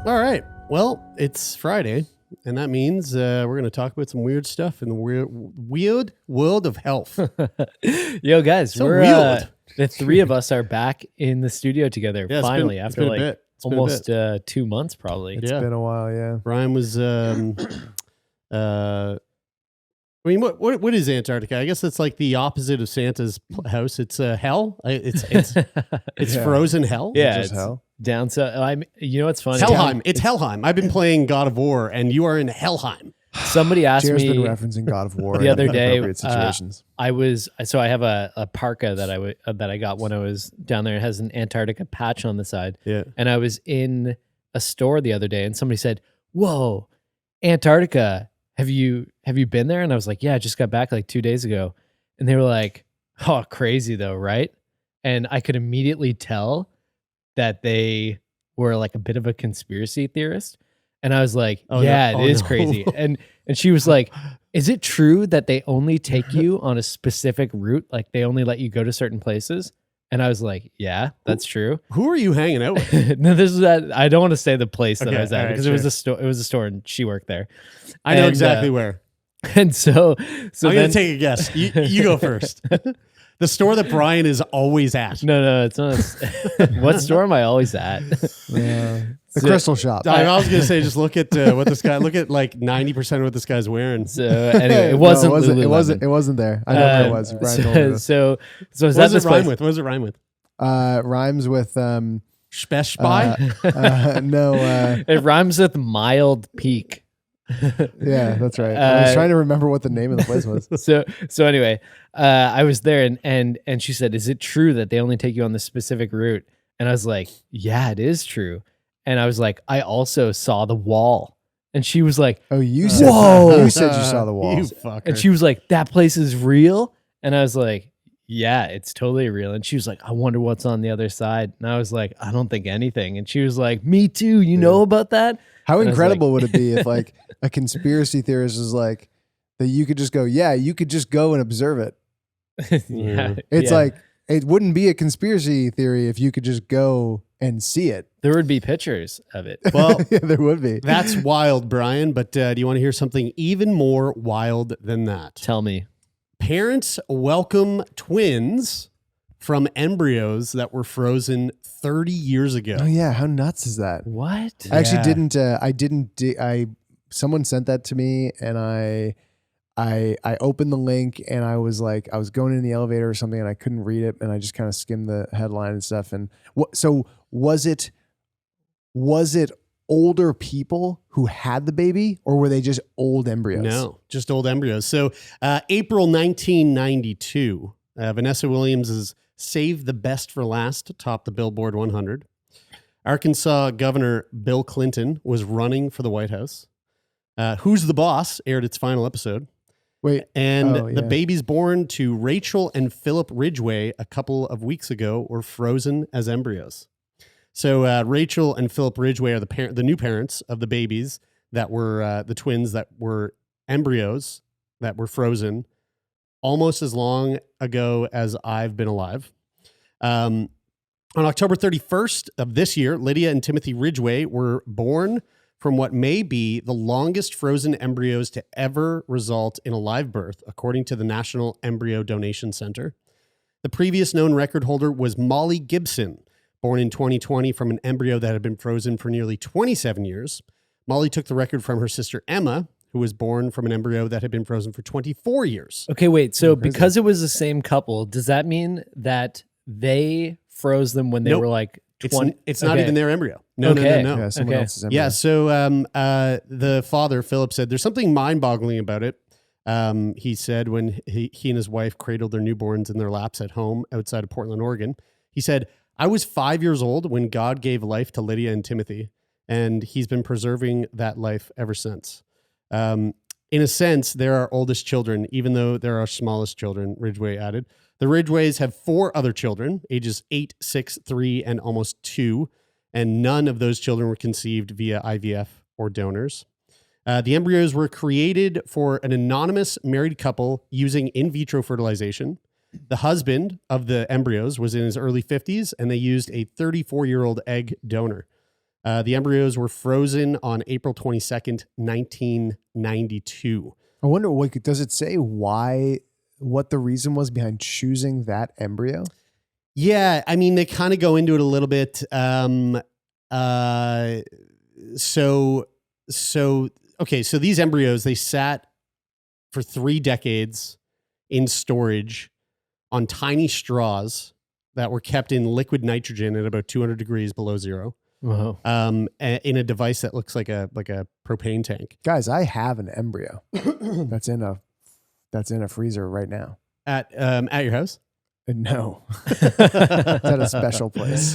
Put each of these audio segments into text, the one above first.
All right. Well, it's Friday, and that means we're going to talk about some weird stuff in the weird world of health. Yo, guys, So we're weird. the three of us are back in the studio together. Yeah, finally, it's after been a like bit. It's been a almost bit. 2 months, probably. Yeah. Been a while, yeah. Brian was. I mean, what is Antarctica? I guess it's like the opposite of Santa's house. It's hell. It's Yeah. frozen hell. Yeah, Just it's hell. down south. You know what's funny? Helheim. It's Helheim. I've been playing God of War, and you are in Helheim. Somebody asked Jared's me been referencing God of War the other in day, appropriate situations. I have a parka that I got when I was down there. It has an Antarctica patch on the side. Yeah. And I was in a store the other day, and somebody said, "Whoa, Antarctica! Have you been there?" And I was like, "Yeah, I just got back like 2 days ago." And they were like, "Oh, crazy though, right?" And I could immediately tell that they were like a bit of a conspiracy theorist. And I was like, Oh, "Yeah, no. it Oh, is no. crazy." And she was like, "Is it true that they only take you on a specific route? Like they only let you go to certain places?" And I was like, "Yeah, that's true." Who are you hanging out with? No, this is that. I don't want to say the place that Okay, I was at all right, because sure. it was a store. It was a store, and she worked there. I know And, exactly where. And so I'm then, going to take a guess. You go first. The store that Brian is always at. no, it's not. What store am I always at? Yeah. The So- crystal shop. I was going to say, just look at what this guy. Look at like 90% of what this guy's wearing. So anyway, it No, wasn't. it wasn't. Lululemon. It wasn't there. I know where it was. Brian told me So, this. so I What was at does this it rhyme place. with? What does it rhyme with? Rhymes with Spesh by? no. It rhymes with mild peak. Yeah, that's right. I was Uh, trying to remember what the name of the place was. So anyway, I was there and she said, "Is it true that they only take you on this specific route?" And I was like, "Yeah, it is true." And I was like, "I also saw the wall." And she was like, Oh, you said Whoa. you said you saw the wall. You fucker. and she was like, "That place is real?" And I was like, "Yeah, it's totally real." And she was like, "I wonder what's on the other side." And I was like, "I don't think anything." And she was like, "Me too. You know about that?" How And I was incredible would it be if like a conspiracy theorist is like that you could just go, yeah, you could just go and observe it. Yeah. It's yeah. like it wouldn't be a conspiracy theory if you could just go and see it. There would be pictures of it. Well, Yeah, there would be. that's wild, Brian. But do you want to hear something even more wild than that? Tell me. Parents welcome twins from embryos that were frozen 30 years ago. Oh yeah, how nuts is that? What? I actually Yeah. didn't. Someone sent that to me, and I opened the link, and I was like, I was going in the elevator or something, and I couldn't read it, and I just kind of skimmed the headline and stuff. And so was it older people who had the baby, or were they just old embryos? No, just old embryos. So April 1992, Vanessa Williams' Save the Best for Last topped the Billboard 100. Arkansas Governor Bill Clinton was running for the White House. Who's the Boss aired its final episode. Wait. And Oh, the yeah. babies born to Rachel and Philip Ridgway a couple of weeks ago were frozen as embryos. So Rachel and Philip Ridgway are the new parents of the babies that were the twins that were embryos that were frozen almost as long ago as I've been alive. On October 31st of this year, Lydia and Timothy Ridgway were born from what may be the longest frozen embryos to ever result in a live birth, according to the National Embryo Donation Center. The previous known record holder was Molly Gibson, born in 2020 from an embryo that had been frozen for nearly 27 years. Molly took the record from her sister Emma, who was born from an embryo that had been frozen for 24 years. Okay, wait. So Crazy. because it was the same couple, does that mean that they froze them when they Nope. were like 20? It's not Okay. even their embryo. No. Yeah, someone Okay. else's embryo. Yeah, so the father, Philip, said there's something mind-boggling about it. He said when he and his wife cradled their newborns in their laps at home outside of Portland, Oregon, he said, "I was 5 years old when God gave life to Lydia and Timothy, and he's been preserving that life ever since." In a sense, they're our oldest children, even though they're our smallest children, Ridgway added. The Ridgways have 4 other children, ages 8, 6, 3, and almost 2, and none of those children were conceived via IVF or donors. The embryos were created for an anonymous married couple using in vitro fertilization. The husband of the embryos was in his early 50s, and they used a 34-year-old egg donor. The embryos were frozen on April 22nd, 1992. I wonder, does it say what the reason was behind choosing that embryo? Yeah, I mean, they kind of go into it a little bit. So these embryos, they sat for 3 decades in storage on tiny straws that were kept in liquid nitrogen at about 200 degrees below zero. Wow. In a device that looks like a propane tank. Guys, I have an embryo that's in a freezer right now. At your house? No, it's at a special place.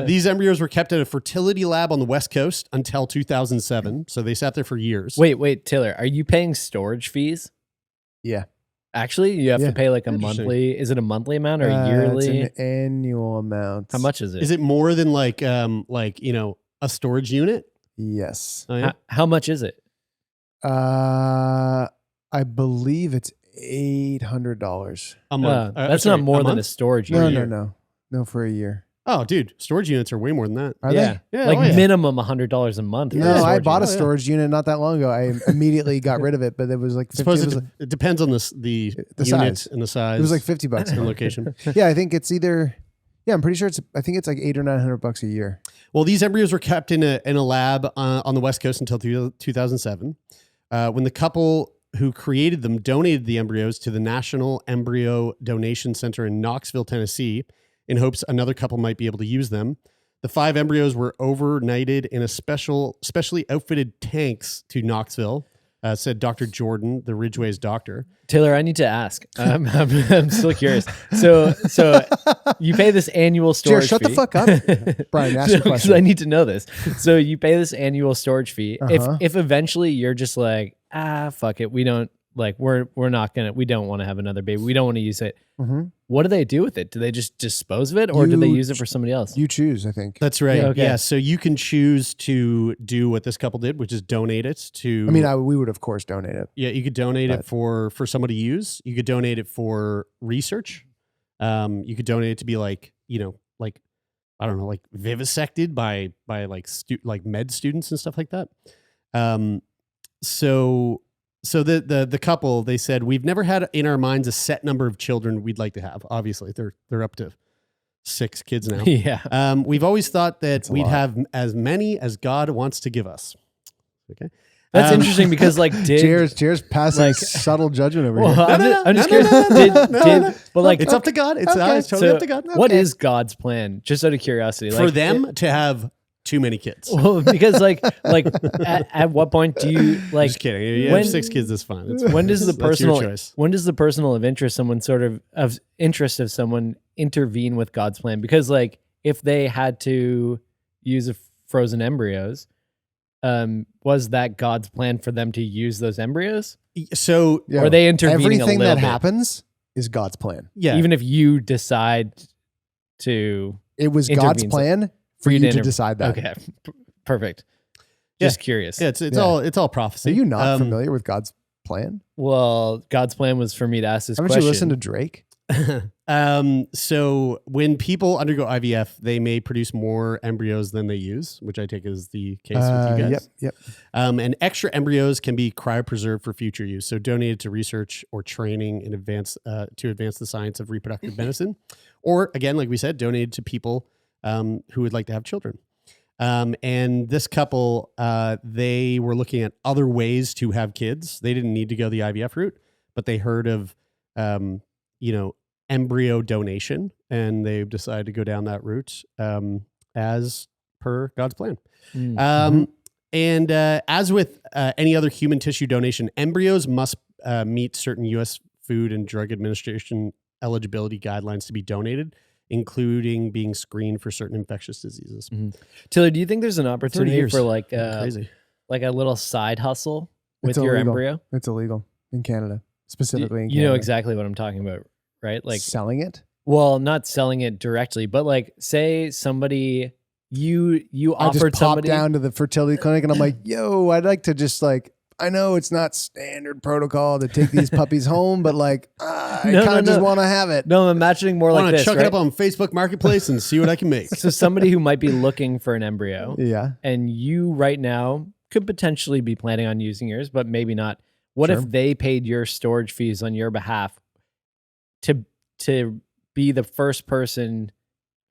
These embryos were kept at a fertility lab on the West Coast until 2007. So they sat there for years. Wait, Taylor, are you paying storage fees? Yeah. Actually, you have to pay like a Interesting. monthly. Is it a monthly amount or yearly? It's an annual amount. How much is it? Is it more than a storage unit? Yes. Oh, yeah? How much is it? I believe it's $800. A month. That's Sorry, not more than a month? storage No, unit. no, for a year. Oh, dude, storage units are way more than that. Are Yeah, Yeah, like oh, yeah. minimum $100 a month. for a No, I storage bought a unit. storage unit not that long ago. I immediately got rid of it, but it was like I suppose it it depends on the The unit size. and the size. was like $50 and location. Yeah, I think it's either. Yeah, I'm pretty sure I think it's like $800 or $900 a year. Well, these embryos were kept in a lab on the West Coast until 2007, when the couple who created them donated the embryos to the National Embryo Donation Center in Knoxville, Tennessee, in hopes another couple might be able to use them. The 5 embryos were overnighted in a specially outfitted tanks to Knoxville, said Dr. Jordan, the Ridgway's doctor. Taylor, I need to ask. I'm still curious. So you pay this annual storage shut the fee. fuck up. Brian, ask your 'Cause question. I need to know this. So you pay this annual storage fee. Uh-huh. If eventually you're just like, fuck it, we don't we don't want to have another baby. We don't want to use it. Mm-hmm. What do they do with it? Do they just dispose of it, or do they use it for somebody else? You choose, I think. That's right. Yeah, okay. Yeah, so you can choose to do what this couple did, which is donate it to. I mean, we would of course donate it. Yeah, you could donate it But- for somebody to use. You could donate it for research. You could donate it to be I don't know, like vivisected by like med students and stuff like that. So the couple, they said, we've never had in our minds a set number of children we'd like to have. Obviously, they're up to 6 kids now. Yeah. We've always thought that That's a we'd lot. have as many as God wants to give us. Okay. That's interesting because Cheers passing like- subtle judgment over Well, here. I'm just curious. But like, It's up to God. It's totally so up to God. what is God's plan? Just out of curiosity, For like, them to have too many kids. Well, because like at what point do you like? Just kidding. You when- have 6 kids. That's fine. When does the That's your personal choice. when does the personal of interest someone intervene with God's plan? Because like if they had to use frozen embryos, was that God's plan for them to use those embryos? So Yeah. Or are they intervening Everything a little that bit? happens is God's plan. yeah, Even if you decide to It was God's Intervenes. plan for you to decide that. Okay, perfect. Just curious. yeah, it's Yeah. all prophecy. Are you not familiar with God's plan? Well, God's plan was for me to ask this Haven't question. you listened to Drake? So when people undergo IVF, they may produce more embryos than they use, which I take is the case with you guys. Yep. And extra embryos can be cryopreserved for future use, so donated to research or training in advance to advance the science of reproductive medicine, or again, like we said, donated to people who would like to have children. And this couple, they were looking at other ways to have kids. They didn't need to go the IVF route, but they heard of, embryo donation, and they've decided to go down that route as per God's plan. And as with any other human tissue donation, embryos must meet certain U.S. Food and Drug Administration eligibility guidelines to be donated, including being screened for certain infectious diseases. Taylor, do you think there's an opportunity years. for like Crazy. like a little side hustle with It's your illegal. embryo? It's illegal in Canada, specifically in You Canada. know exactly what I'm talking about, right? Like, selling it. well, not selling it directly, but like, say somebody you I just offered pop somebody. down to the fertility clinic and I'm like, yo, I'd like to just like, I know it's not standard protocol to take these puppies home, but like, I kind of just want to have it. No, I'm imagining more I like want to this, chuck right? it up on Facebook Marketplace and see what I can make. So somebody who might be looking for an embryo, Yeah. and you right now could potentially be planning on using yours, but maybe not. What Sure. if they paid your storage fees on your behalf to be the first person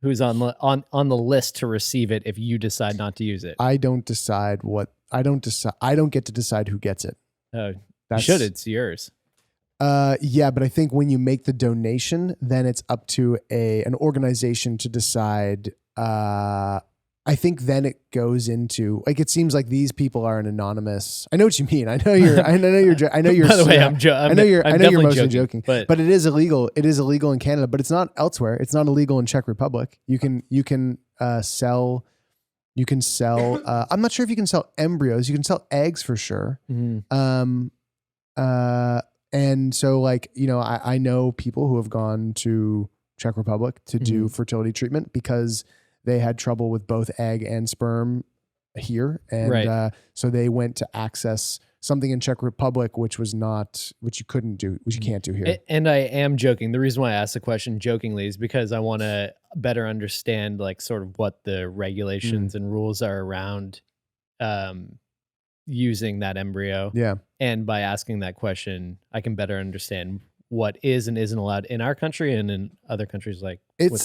who's on the list to receive it if you decide not to use it? I don't get to decide who gets it. You should. It's yours. Yeah, but I think when you make the donation, then it's up to an organization to decide. I think then it goes into like, it seems like these people are an anonymous. I know what you mean. I know you're. I know you're. I know you're. By the way, I'm I know you're mostly definitely joking, but it is illegal. It is illegal in Canada, but it's not elsewhere. It's not illegal in Czech Republic. You can sell. You can sell. I'm not sure if you can sell embryos. You can sell eggs for sure. Mhm. And so like, you know, I know people who have gone to Czech Republic to do fertility treatment because they had trouble with both egg and sperm here. And so they went to access something in Czech Republic, which you couldn't do, which you can't do here. And I am joking. The reason why I asked the question jokingly is because I want to better understand like sort of what the regulations and rules are around using that embryo. Yeah. And by asking that question, I can better understand what is and isn't allowed in our country and in other countries like it's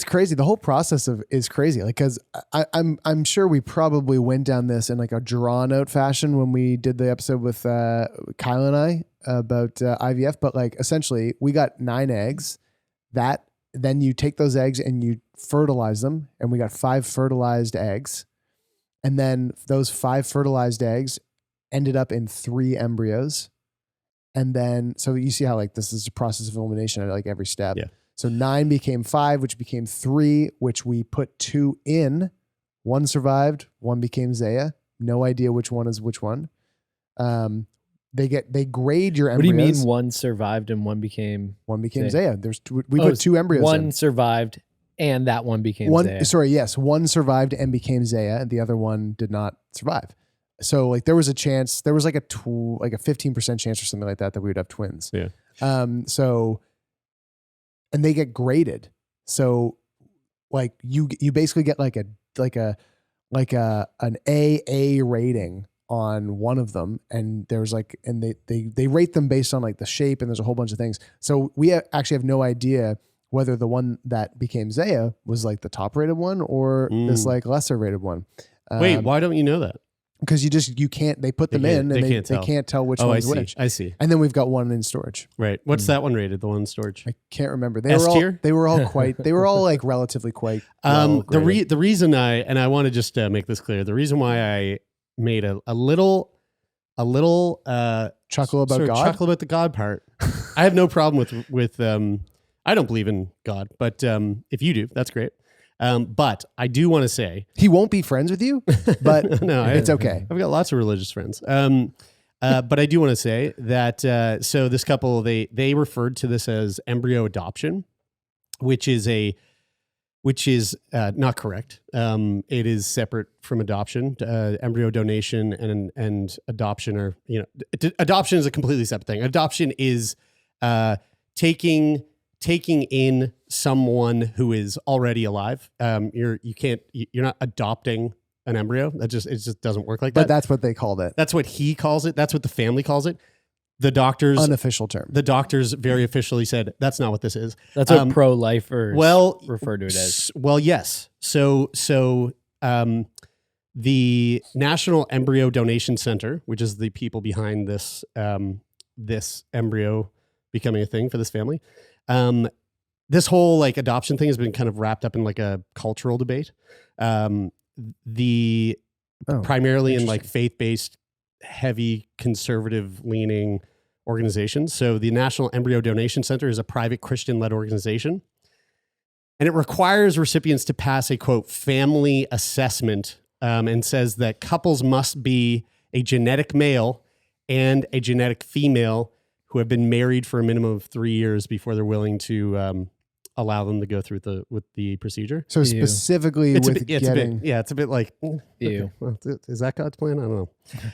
crazy. The whole process is crazy. Like, cause I'm sure we probably went down this in like a drawn out fashion when we did the episode with Kyle and I about IVF, but like essentially we got 9 eggs then you take those eggs and you fertilize them, and we got 5 fertilized eggs. And then those 5 fertilized eggs ended up in 3 embryos. And then, so you see how like this is a process of elimination at like every step. Yeah. So 9 became 5, which became 3, which we put 2 in. 1 survived, 1 became Zaya. No idea which one is which one. They grade your embryos. What do you mean 1 survived and 1 became Zaya? We put 2 embryos 1 in. survived and that one became Zaya. Sorry, yes. 1 survived and became Zaya, and the other one did not survive. So like there was a chance, there was like a 15% chance or something like that we would have twins. Yeah. So, and they get graded. So like you basically get like an AA rating on one of them, and there's like, and they rate them based on like the shape, and there's a whole bunch of things. So we actually have no idea whether the one that became Zaya was like the top rated one or this like lesser rated one. Wait, why don't you know that? Because you can't, they put them in and they can't tell which one's which. I see. And then we've got one in storage. Right. What's that one rated? The one in storage? I can't remember. S tier? They were all like relatively quite. The reason I want to just make this clear. The reason why I made a little chuckle about God. Chuckle about the God part. I have no problem with I don't believe in God, but if you do, that's great. But I do want to say he won't be friends with you, but no, it's okay. I've got lots of religious friends. But I do want to say that so this couple they referred to this as embryo adoption, which is not correct. It is separate from adoption. Embryo donation and adoption are, adoption is a completely separate thing. Adoption is taking in someone who is already alive. You're not adopting an embryo. It just doesn't work like that. But that's what they called it. That's what he calls it. That's what the family calls it. The doctors, unofficial term. The doctors very officially said that's not what this is. That's what pro-lifers refer to it as. Well, yes. So the National Embryo Donation Center, which is the people behind this this embryo becoming a thing for this family. This whole like adoption thing has been kind of wrapped up in like a cultural debate. Primarily in like faith-based, heavy conservative leaning organizations. So the National Embryo Donation Center is a private Christian-led organization. And it requires recipients to pass a quote family assessment and says that couples must be a genetic male and a genetic female who have been married for a minimum of 3 years before they're willing to allow them to go through with the procedure. So Ew. specifically It's with getting, it's a bit like, Ew. okay, well, is that God's plan? I don't know.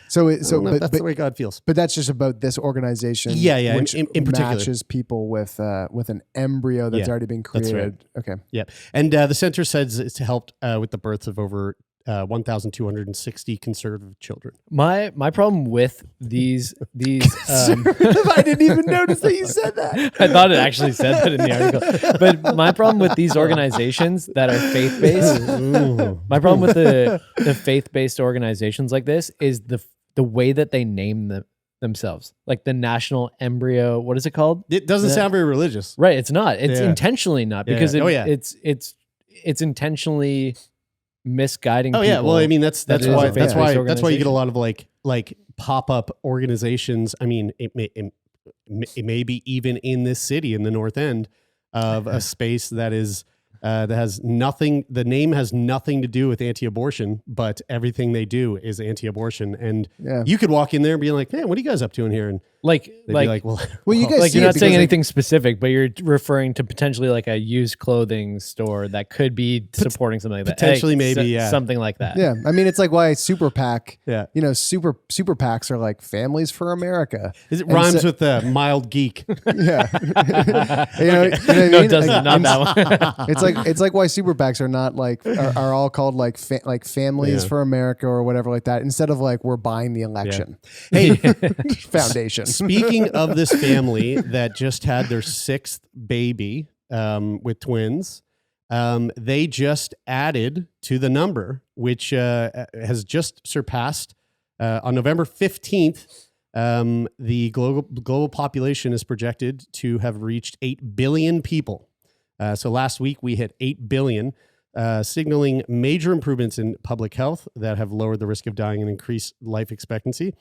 so I don't know if that's but the way God feels. but that's just about this organization. Yeah, yeah, which in particular. matches people with an embryo that's Yeah, already been that's right. created. Okay. Yeah, and the center says it's helped with the births of over 1,260 conservative children. My problem with these I didn't even notice that you said that. I thought it actually said that in the article. But my problem with these organizations that are faith-based, my problem with the faith-based organizations like this is the way that they name themselves. Like the National Embryo, what is it called? It doesn't sound very religious. Right, it's not. It's Yeah. intentionally not Yeah. because Oh, yeah. it's intentionally misguiding Oh people. yeah, well I mean that's that why is a that's faith-based why you organization. get a lot of like pop-up organizations. I mean it may be even in this city in the North End of a space that is that has nothing. The name has nothing to do with anti-abortion, but everything they do is anti-abortion. And Yeah. you could walk in there and be like, "Hey, what are you guys up to in here?" And like they'd be like, "Well, Well, you guys like see you're it not saying because, anything specific, but you're referring to potentially like a used clothing store that could be supporting something like that. potentially, maybe, yeah. something like that. Yeah, I mean, it's like why Super PAC. yeah." Super PACs are like families for America. It And rhymes so- with mild geek. Yeah, you know what I No, mean? it doesn't. Like, Not that one. it's like why Super PACs are not like are all called like families Yeah. for America or whatever like that. Instead of like we're buying the election Hey, foundation. speaking of this family that just had their 6th baby with twins, they just added to the number, which has just surpassed on November 15th. The global population is projected to have reached 8 billion people. So last week we hit 8 billion, signaling major improvements in public health that have lowered the risk of dying and increased life expectancy.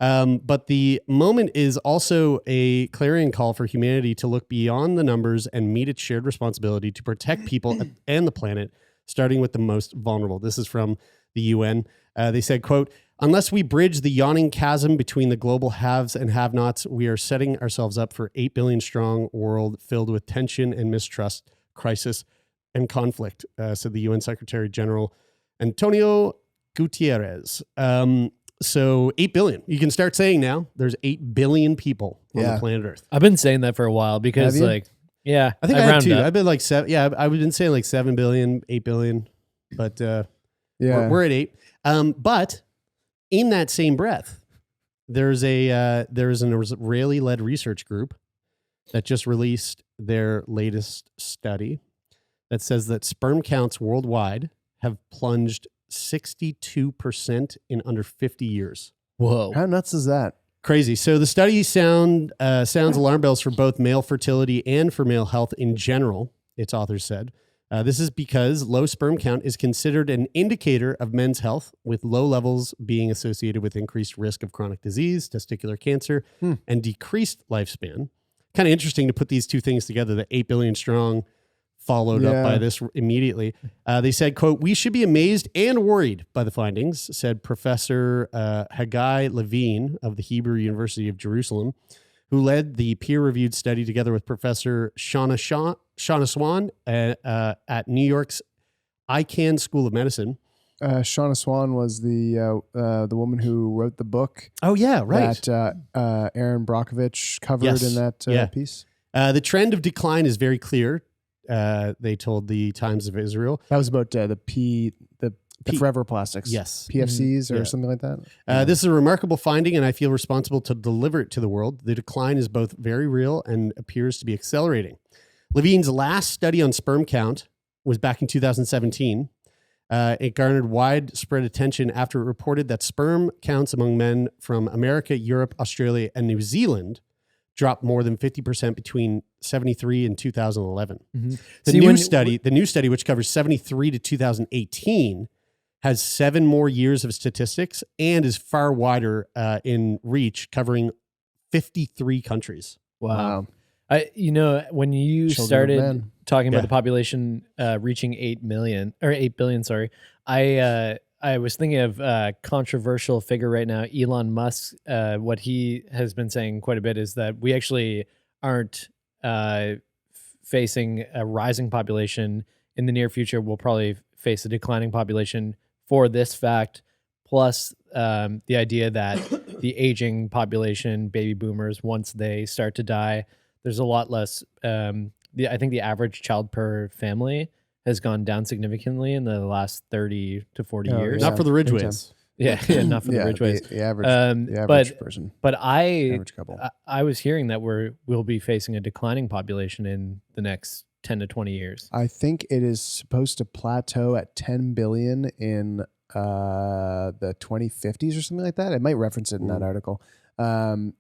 But the moment is also a clarion call for humanity to look beyond the numbers and meet its shared responsibility to protect people and the planet, starting with the most vulnerable. This is from the UN. They said, quote, "Unless we bridge the yawning chasm between the global haves and have-nots, we are setting ourselves up for 8 billion strong world filled with tension and mistrust, crisis, and conflict," said the UN Secretary General Antonio Gutierrez. So 8 billion. You can start saying now there's 8 billion people on Yeah. the planet Earth. I've been saying that for a while because Have you? like, yeah, I think I had rounded 2. up. I've been like 7. Yeah, I've been saying like 7 billion, 8 billion, but Yeah, we're at 8. But in that same breath, there is an Israeli-led research group that just released their latest study that says that sperm counts worldwide have plunged 62% in under 50 years. Whoa. how nuts is that? Crazy. So the study sounds alarm bells for both male fertility and for male health in general, its authors said. This is because low sperm count is considered an indicator of men's health, with low levels being associated with increased risk of chronic disease, testicular cancer, and decreased lifespan. Kind of interesting to put these two things together, the 8 billion strong followed up by Yeah. this immediately. They said, quote, "We should be amazed and worried by the findings," said Professor Haggai Levine of the Hebrew University of Jerusalem, who led the peer-reviewed study together with Professor Shauna Swan at New York's Icahn School of Medicine. Shauna Swan was the woman who wrote the book Oh, yeah, right. that Aaron Brockovich covered Yes. in that Yeah. piece. The trend of decline is very clear, they told the Times of Israel. That was about the forever plastics. Yes. PFCs or Yeah. something like that. This is a remarkable finding, and I feel responsible to deliver it to the world. The decline is both very real and appears to be accelerating. Levine's last study on sperm count was back in 2017. It garnered widespread attention after it reported that sperm counts among men from America, Europe, Australia, and New Zealand dropped more than 50% between 73 and 2011. Mhm. The See, new study, which covers 73 to 2018, has 7 more years of statistics and is far wider in reach, covering 53 countries. Wow. When you Children of started men. talking Yeah. about the population reaching 8 billion, sorry, I was thinking of a controversial figure right now, Elon Musk. What he has been saying quite a bit is that we actually aren't facing a rising population. In the near future, we'll probably face a declining population for this fact, plus the idea that the aging population, baby boomers, once they start to die, there's a lot less. I think the average child per family has gone down significantly in the last 30 to 40 years. Not for the Ridgeways. Yeah, not for the Ridgeways. The average person. But Average couple. I was hearing that we'll be facing a declining population in the next 10 to 20 years. I think it is supposed to plateau at 10 billion in the 2050s or something like that. I might reference it in that article. And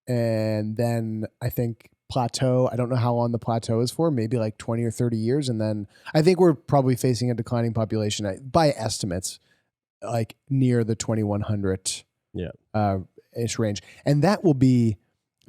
then I think plateau, I don't know how long the plateau is for, maybe like 20 or 30 years. And then I think we're probably facing a declining population by estimates, like near the 2100 ish range. And that will be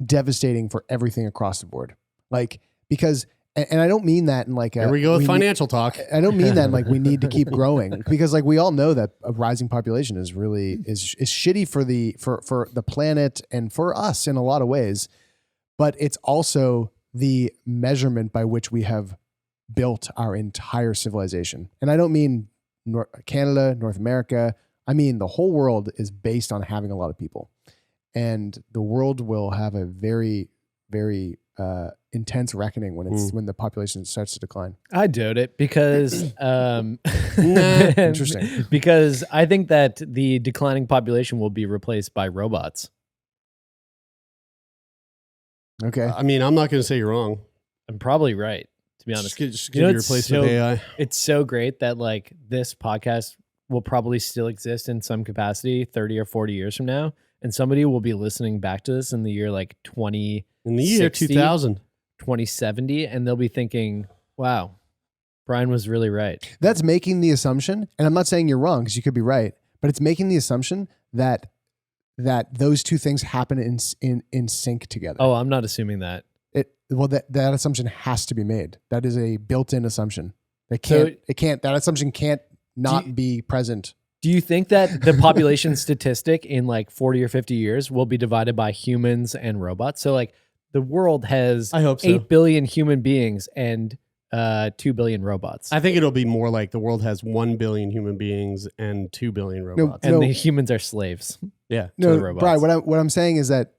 devastating for everything across the board. Like, because, and I don't mean that in like here we go with financial talk. I don't mean that in like we need to keep growing, because like we all know that a rising population is really is shitty for the planet and for us in a lot of ways. But it's also the measurement by which we have built our entire civilization. And I don't mean Canada, North America. I mean, the whole world is based on having a lot of people. And the world will have a very, very intense reckoning when the population starts to decline. I doubt it because Interesting. Because I think that the declining population will be replaced by robots. Okay. I mean, I'm not going to say you're wrong. I'm probably right, to be honest. Just get replaced with AI. It's so great that like this podcast will probably still exist in some capacity 30 or 40 years from now. And somebody will be listening back to this in the year like 2060, in the year 2000, 2070, and they'll be thinking, wow, Brian was really right. That's making the assumption, and I'm not saying you're wrong because you could be right, but it's making the assumption that those two things happen in sync together. Oh, I'm not assuming that. That assumption has to be made. That is a built-in assumption. That assumption can't not be present. Do you think that the population statistic in like 40 or 50 years will be divided by humans and robots? So like the world has I hope so. 8 billion human beings and 2 billion robots. I think it'll be more like the world has 1 billion human beings and 2 billion robots. And the humans are slaves. Yeah. To the robots. Brian, what I'm saying is that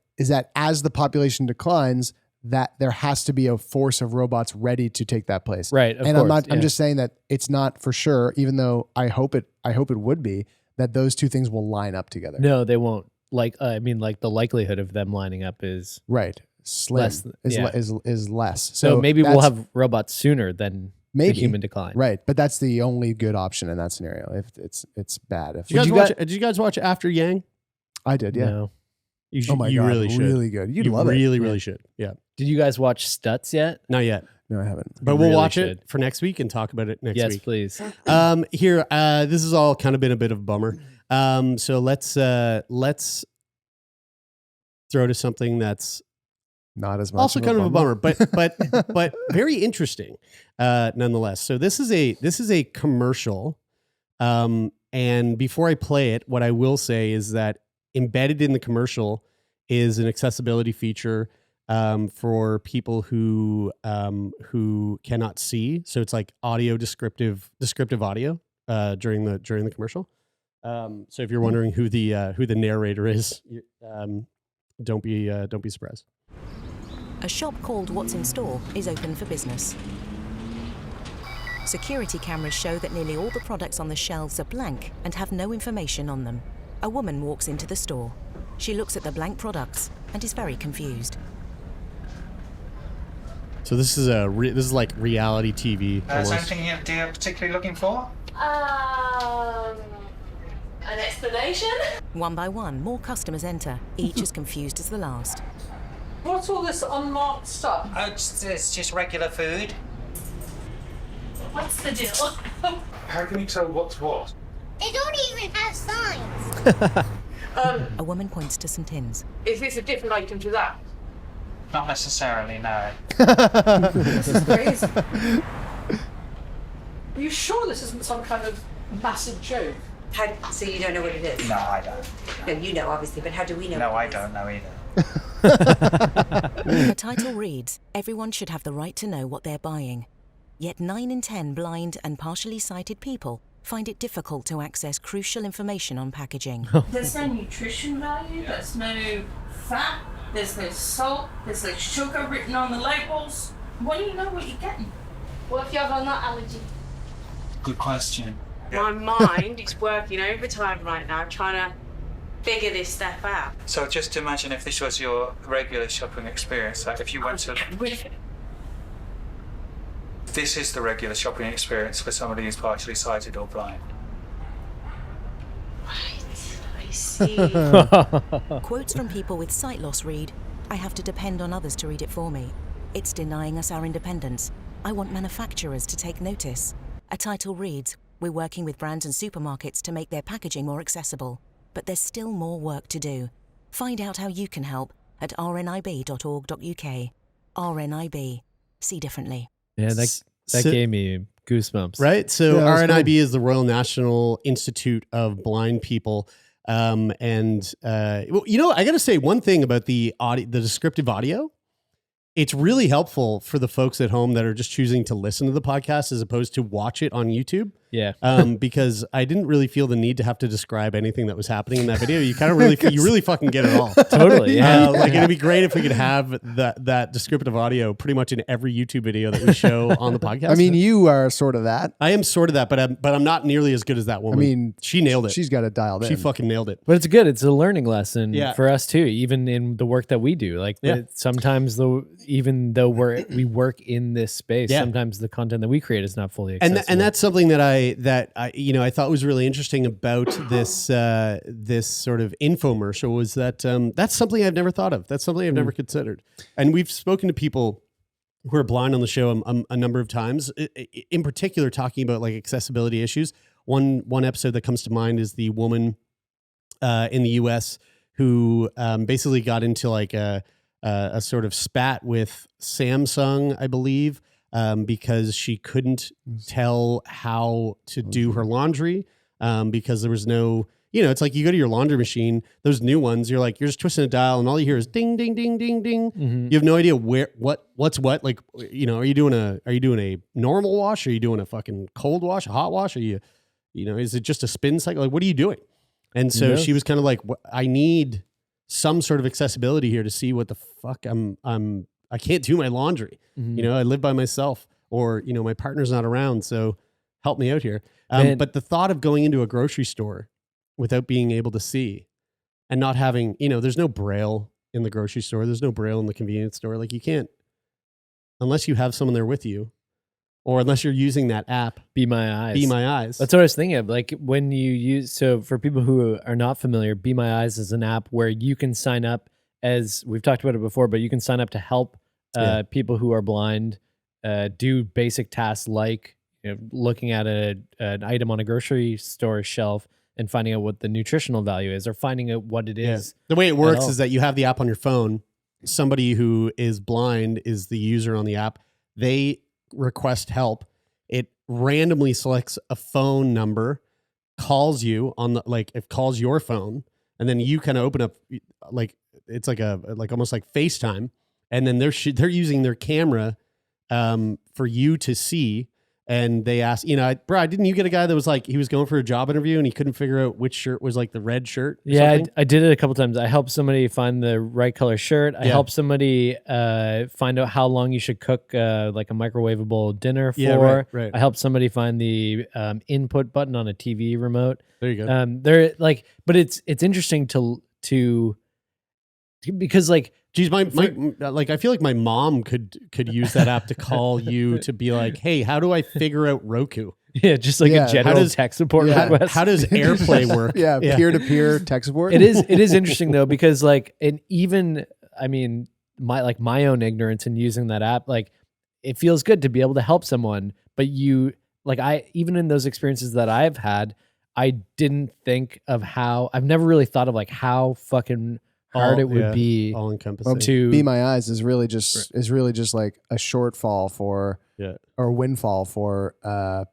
as the population declines, that there has to be a force of robots ready to take that place. Right. I'm just saying that it's not for sure, even though I hope it would be, that those two things will line up together. No, they won't. Like, I mean, like the likelihood of them lining up is right. Slim is less. So maybe we'll have robots sooner than the human decline. Right. But that's the only good option in that scenario. If it's bad. Did you guys watch After Yang? I did. Yeah. No. You should, oh my you God, really should. Really good. You'd love really, it. really should. Yeah. Did you guys watch Stutz yet? Not yet. No, I haven't. But we'll really watch should. it for next week and talk about it next Yes, week. please. Here, this has all kind of been a bit of a bummer. So let's throw to something that's not as much also kind of a bummer, but very interesting, nonetheless. So this is a commercial, and before I play it, what I will say is that embedded in the commercial is an accessibility feature for people who cannot see. So it's like audio descriptive audio during the commercial. So if you're wondering who the narrator is, don't be surprised. A shop called What's in Store is open for business. Security cameras show that nearly all the products on the shelves are blank and have no information on them. A woman walks into the store. She looks at the blank products and is very confused. So this is like reality TV. Something you're particularly looking for? An explanation? One by one, more customers enter, each as confused as the last. What's all this unmarked stuff? It's just regular food. What's the deal? How can you tell what's what? They don't even have signs. A woman points to some tins. Is this a different item to that? Not necessarily, no. This is crazy. Are you sure this isn't some kind of massive joke? So you don't know what it is? No, I don't. No, you know, obviously, but how do we know? No, I don't know either. The title reads, "Everyone should have the right to know what they're buying." Yet 9 in 10 blind and partially sighted people find it difficult to access crucial information on packaging. There's no nutrition value, there's no fat, there's no salt, there's no sugar written on the labels. What do you know what you're getting? What if you have a nut allergy? Good question. My mind is working overtime right now trying to figure this stuff out. So just imagine if this was your regular shopping experience, like if you went to... This is the regular shopping experience for somebody who's partially sighted or blind. Right, I see. Quotes from people with sight loss read, "I have to depend on others to read it for me. It's denying us our independence. I want manufacturers to take notice." A title reads, "We're working with brands and supermarkets to make their packaging more accessible. But there's still more work to do. Find out how you can help at rnib.org.uk. RNIB. See differently." Yeah, that So- gave me goosebumps. Right. So Yeah, that's RNIB is the Royal National Institute of Blind People. Well, I got to say one thing about the audio, the descriptive audio. It's really helpful for the folks at home that are just choosing to listen to the podcast as opposed to watch it on YouTube. Yeah. Because I didn't really feel the need to have to describe anything that was happening in that video. You kind of really, you really fucking get it all. Totally. Yeah. Like it'd be great if we could have that descriptive audio pretty much in every YouTube video that we show on the podcast. I mean, you are sort of that. I am sort of that, but I'm not nearly as good as that woman. I mean, she nailed it. She's got it dialed in. She fucking nailed it. But it's good. It's a learning lesson Yeah. for us too, even in the work that we do. Like Yeah. sometimes though, even though we work in this space, Yeah. sometimes the content that we create is not fully accessible. And that's something that I thought was really interesting about this this sort of infomercial was that that's something I've never thought of. That's something I've never considered. And we've spoken to people who are blind on the show a number of times, in particular talking about like accessibility issues. One episode that comes to mind is the woman in the U.S. who basically got into like a sort of spat with Samsung, I believe, because she couldn't tell how to do her laundry because there was no, it's like you go to your laundry machine, those new ones, you're just twisting a dial and all you hear is ding, ding, ding, ding, ding. Mm-hmm. You have no idea what's what. Like, are you doing a normal wash? Are you doing a fucking cold wash, a hot wash? Are you, is it just a spin cycle? Like, what are you doing? And so she was kind of like, I need some sort of accessibility here to see what the fuck I can't do my laundry. Mm-hmm. I live by myself or, my partner's not around. So help me out here. Man. But the thought of going into a grocery store without being able to see and not having, there's no braille in the grocery store. There's no braille in the convenience store. Like you can't, unless you have someone there with you or unless you're using that app. Be My Eyes. Be My Eyes. That's what I was thinking of. Like when you use, so for people who are not familiar, Be My Eyes is an app where you can sign up as we've talked about it before, but you can sign up to help people who are blind do basic tasks like looking at an item on a grocery store shelf and finding out what the nutritional value is or finding out what it is. The way it works all. is that you have the app on your phone. Somebody who is blind is the user on the app. They request help. It randomly selects a phone number, calls you on it calls your phone, and then you kind of open up it's like almost like FaceTime, and then they're using their camera for you to see. And they asked, bro, didn't you get a guy that was like, he was going for a job interview and he couldn't figure out which shirt was like the red shirt? Or Yeah, something? I did it a couple times. I helped somebody find the right color shirt. I helped somebody find out how long you should cook like a microwavable dinner for. Yeah, right. I helped somebody find the input button on a TV remote. There you go. They're like, but it's interesting to because like, Geez, I feel like my mom could use that app to call you to be like, hey, how do I figure out Roku? yeah, just like Yeah, a general tech support request. How does AirPlay work? Yeah, peer-to-peer tech support. It is interesting though, because like, and even, I mean, my own ignorance in using that app, like it feels good to be able to help someone, but even in those experiences that I've had, I didn't think of I've never really thought of like how fucking hard it would be all encompassing. to Be My Eyes is really just like a shortfall for or windfall for a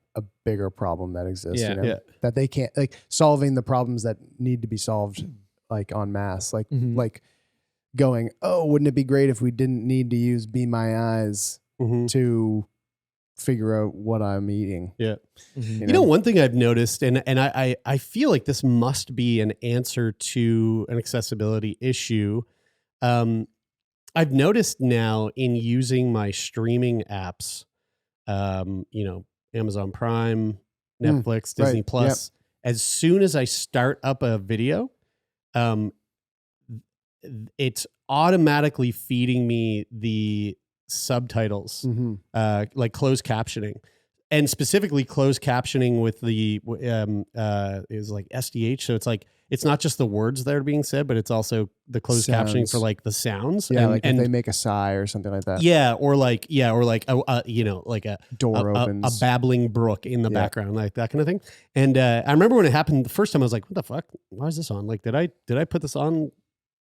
bigger problem that exists. Yeah. That they can't solving the problems that need to be solved like en masse. Like going, oh, wouldn't it be great if we didn't need to use Be My Eyes to figure out what I'm eating? Yeah. Mhm. You know, one thing I've noticed, and I feel like this must be an answer to an accessibility issue. I've noticed now in using my streaming apps, you know, Amazon Prime, Netflix, Disney right, Plus, as soon as I start up a video, it's automatically feeding me the subtitles, like closed captioning, and specifically closed captioning with the is like SDH. So it's like it's not just the words that are being said, but it's also the closed captioning for like the sounds. Yeah, and, like if they make a sigh or something like that. yeah, or like you know, like a Door a opens. babbling brook in the background, like that kind of thing. And I remember when it happened the first time, I was like, "What the fuck? Why is this on? Like, did I put this on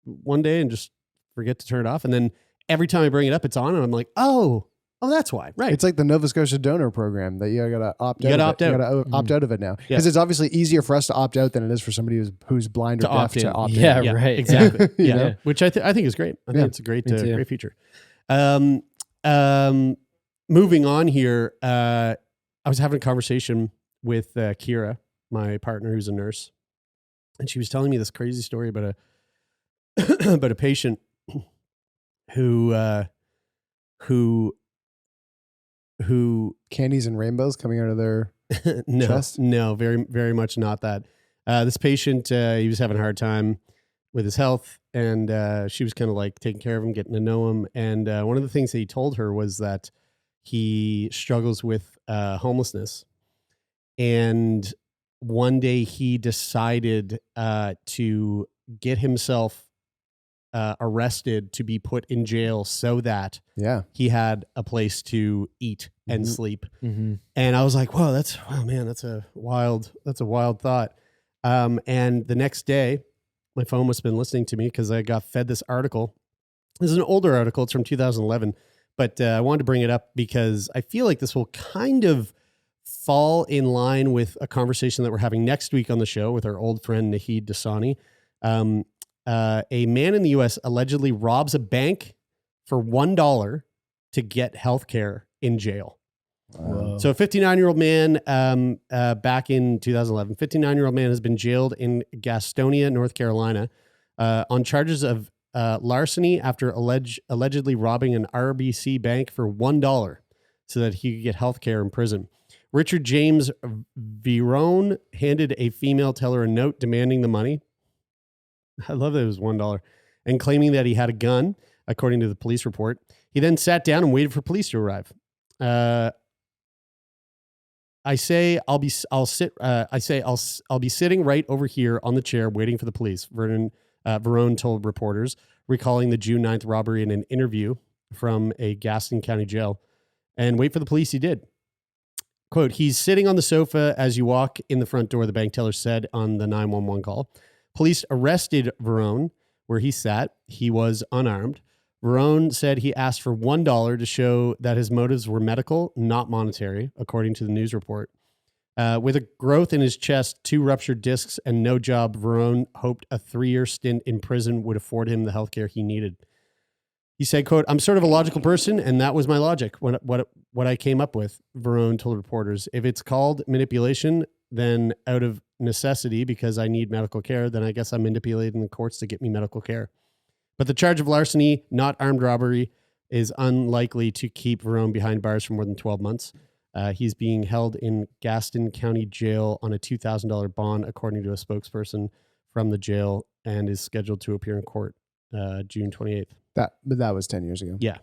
one day and just forget to turn it off?" And then every time I bring it up, it's on, and I'm like, "Oh, that's why." Right? It's like the Nova Scotia donor program that you gotta opt out. You gotta of opt it. out. You gotta opt out of it now because it's obviously easier for us to opt out than it is for somebody who's blind or To deaf opt in. to opt Yeah, in. right. Exactly. You yeah, know? which I think is great. I think it's a great me too. great feature. Moving on here, I was having a conversation with Kira, my partner, who's a nurse, and she was telling me this crazy story about about a patient who Candies and rainbows coming out of their chest? No, very, very much not that. This patient, he was having a hard time with his health, and she was kind of like taking care of him, getting to know him. And one of the things that he told her was that he struggles with homelessness. And one day he decided to get himself arrested to be put in jail so that he had a place to eat and sleep. Mm-hmm. And I was like, "Whoa, that's a wild thought." And the next day, my phone must have been listening to me because I got fed this article. This is an older article; it's from 2011, but I wanted to bring it up because I feel like this will kind of fall in line with a conversation that we're having next week on the show with our old friend Naheed Dasani. A man in the U.S. allegedly robs a bank for $1 to get health care in jail. Whoa. So a 59-year-old man back in 2011, 59-year-old man has been jailed in Gastonia, North Carolina on charges of larceny after allegedly robbing an RBC bank for $1 so that he could get health care in prison. Richard James Verone handed a female teller a note demanding the money. I love that it was $1 and claiming that he had a gun, according to the police report. He then sat down and waited for police to arrive. I say I'll be sitting right over here on the chair waiting for the police. Verone told reporters, recalling the June 9th robbery in an interview from a Gaston County jail. And wait for the police, he did. Quote, "He's sitting on the sofa as you walk in the front door," the bank teller said on the 911 call. Police arrested Verone where he sat. He was unarmed. Verone said he asked for $1 to show that his motives were medical, not monetary, according to the news report. With a growth in his chest, 2 ruptured discs, and no job, Verone hoped a 3-year stint in prison would afford him the healthcare he needed. He said, quote, "I'm sort of a logical person, and that was my logic, what I came up with," Verone told reporters. "If it's called manipulation, then out of necessity, because I need medical care, then I guess I'm manipulating the courts to get me medical care. But the charge of larceny, not armed robbery, is unlikely to keep Verone behind bars for more than 12 months. He's being held in Gaston County Jail on a $2,000 bond, according to a spokesperson from the jail, and is scheduled to appear in court June 28th. But that was 10 years ago. Yeah.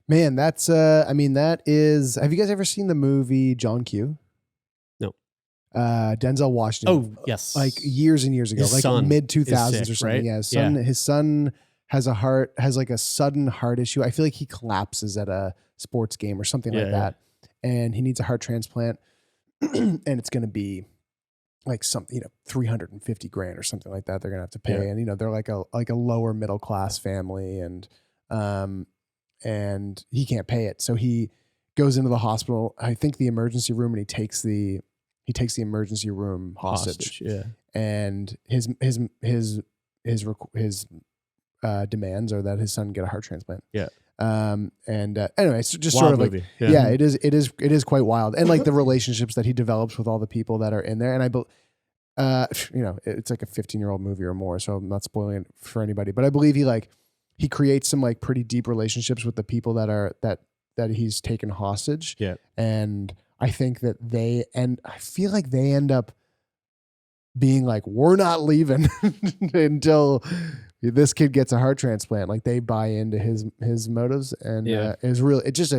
Man, that's, that is, have you guys ever seen the movie John Q? No. Denzel Washington. Oh, yes. Like years and years ago, His like son mid 2000s is sick, or something. right? Yeah. His son has like a sudden heart issue. I feel like he collapses at a sports game or something like that. And he needs a heart transplant. And it's going to be like something, $350,000 or something like that. They're going to have to pay. And, they're like a lower middle class family and he can't pay it. So he goes into the hospital, I think the emergency room, and he takes the emergency room hostage. Yeah. And his demands are that his son get a heart transplant. Yeah. Anyway, so just Wild sort of movie. like, Yeah. it is quite wild. And like the relationships that he develops with all the people that are in there. And it's like a 15-year-old movie or more, so I'm not spoiling it for anybody, but I believe he creates some like pretty deep relationships with the people that he's taken hostage. Yeah. And I think that I feel like they end up being like, we're not leaving until this kid gets a heart transplant. Like they buy into his motives, and it's just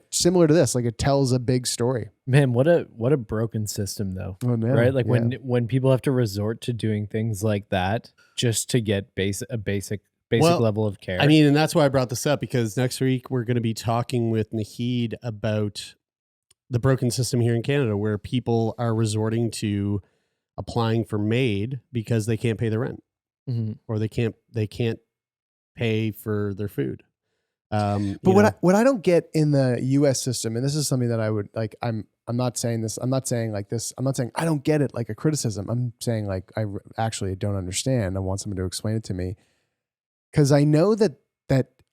similar to this. Like it tells a big story. Man, what a broken system though. Oh, man. Right? Like when people have to resort to doing things like that just to get a basic level of care. I mean, and that's why I brought this up, because next week we're going to be talking with Nahid about the broken system here in Canada, where people are resorting to applying for MAID because they can't pay their rent, or they can't pay for their food. But what I don't get in the U.S. system, and this is something that I would like, I'm not saying this. I'm not saying like this. I'm not saying I don't get it like a criticism. I'm saying like I actually don't understand. I want someone to explain it to me, because I know that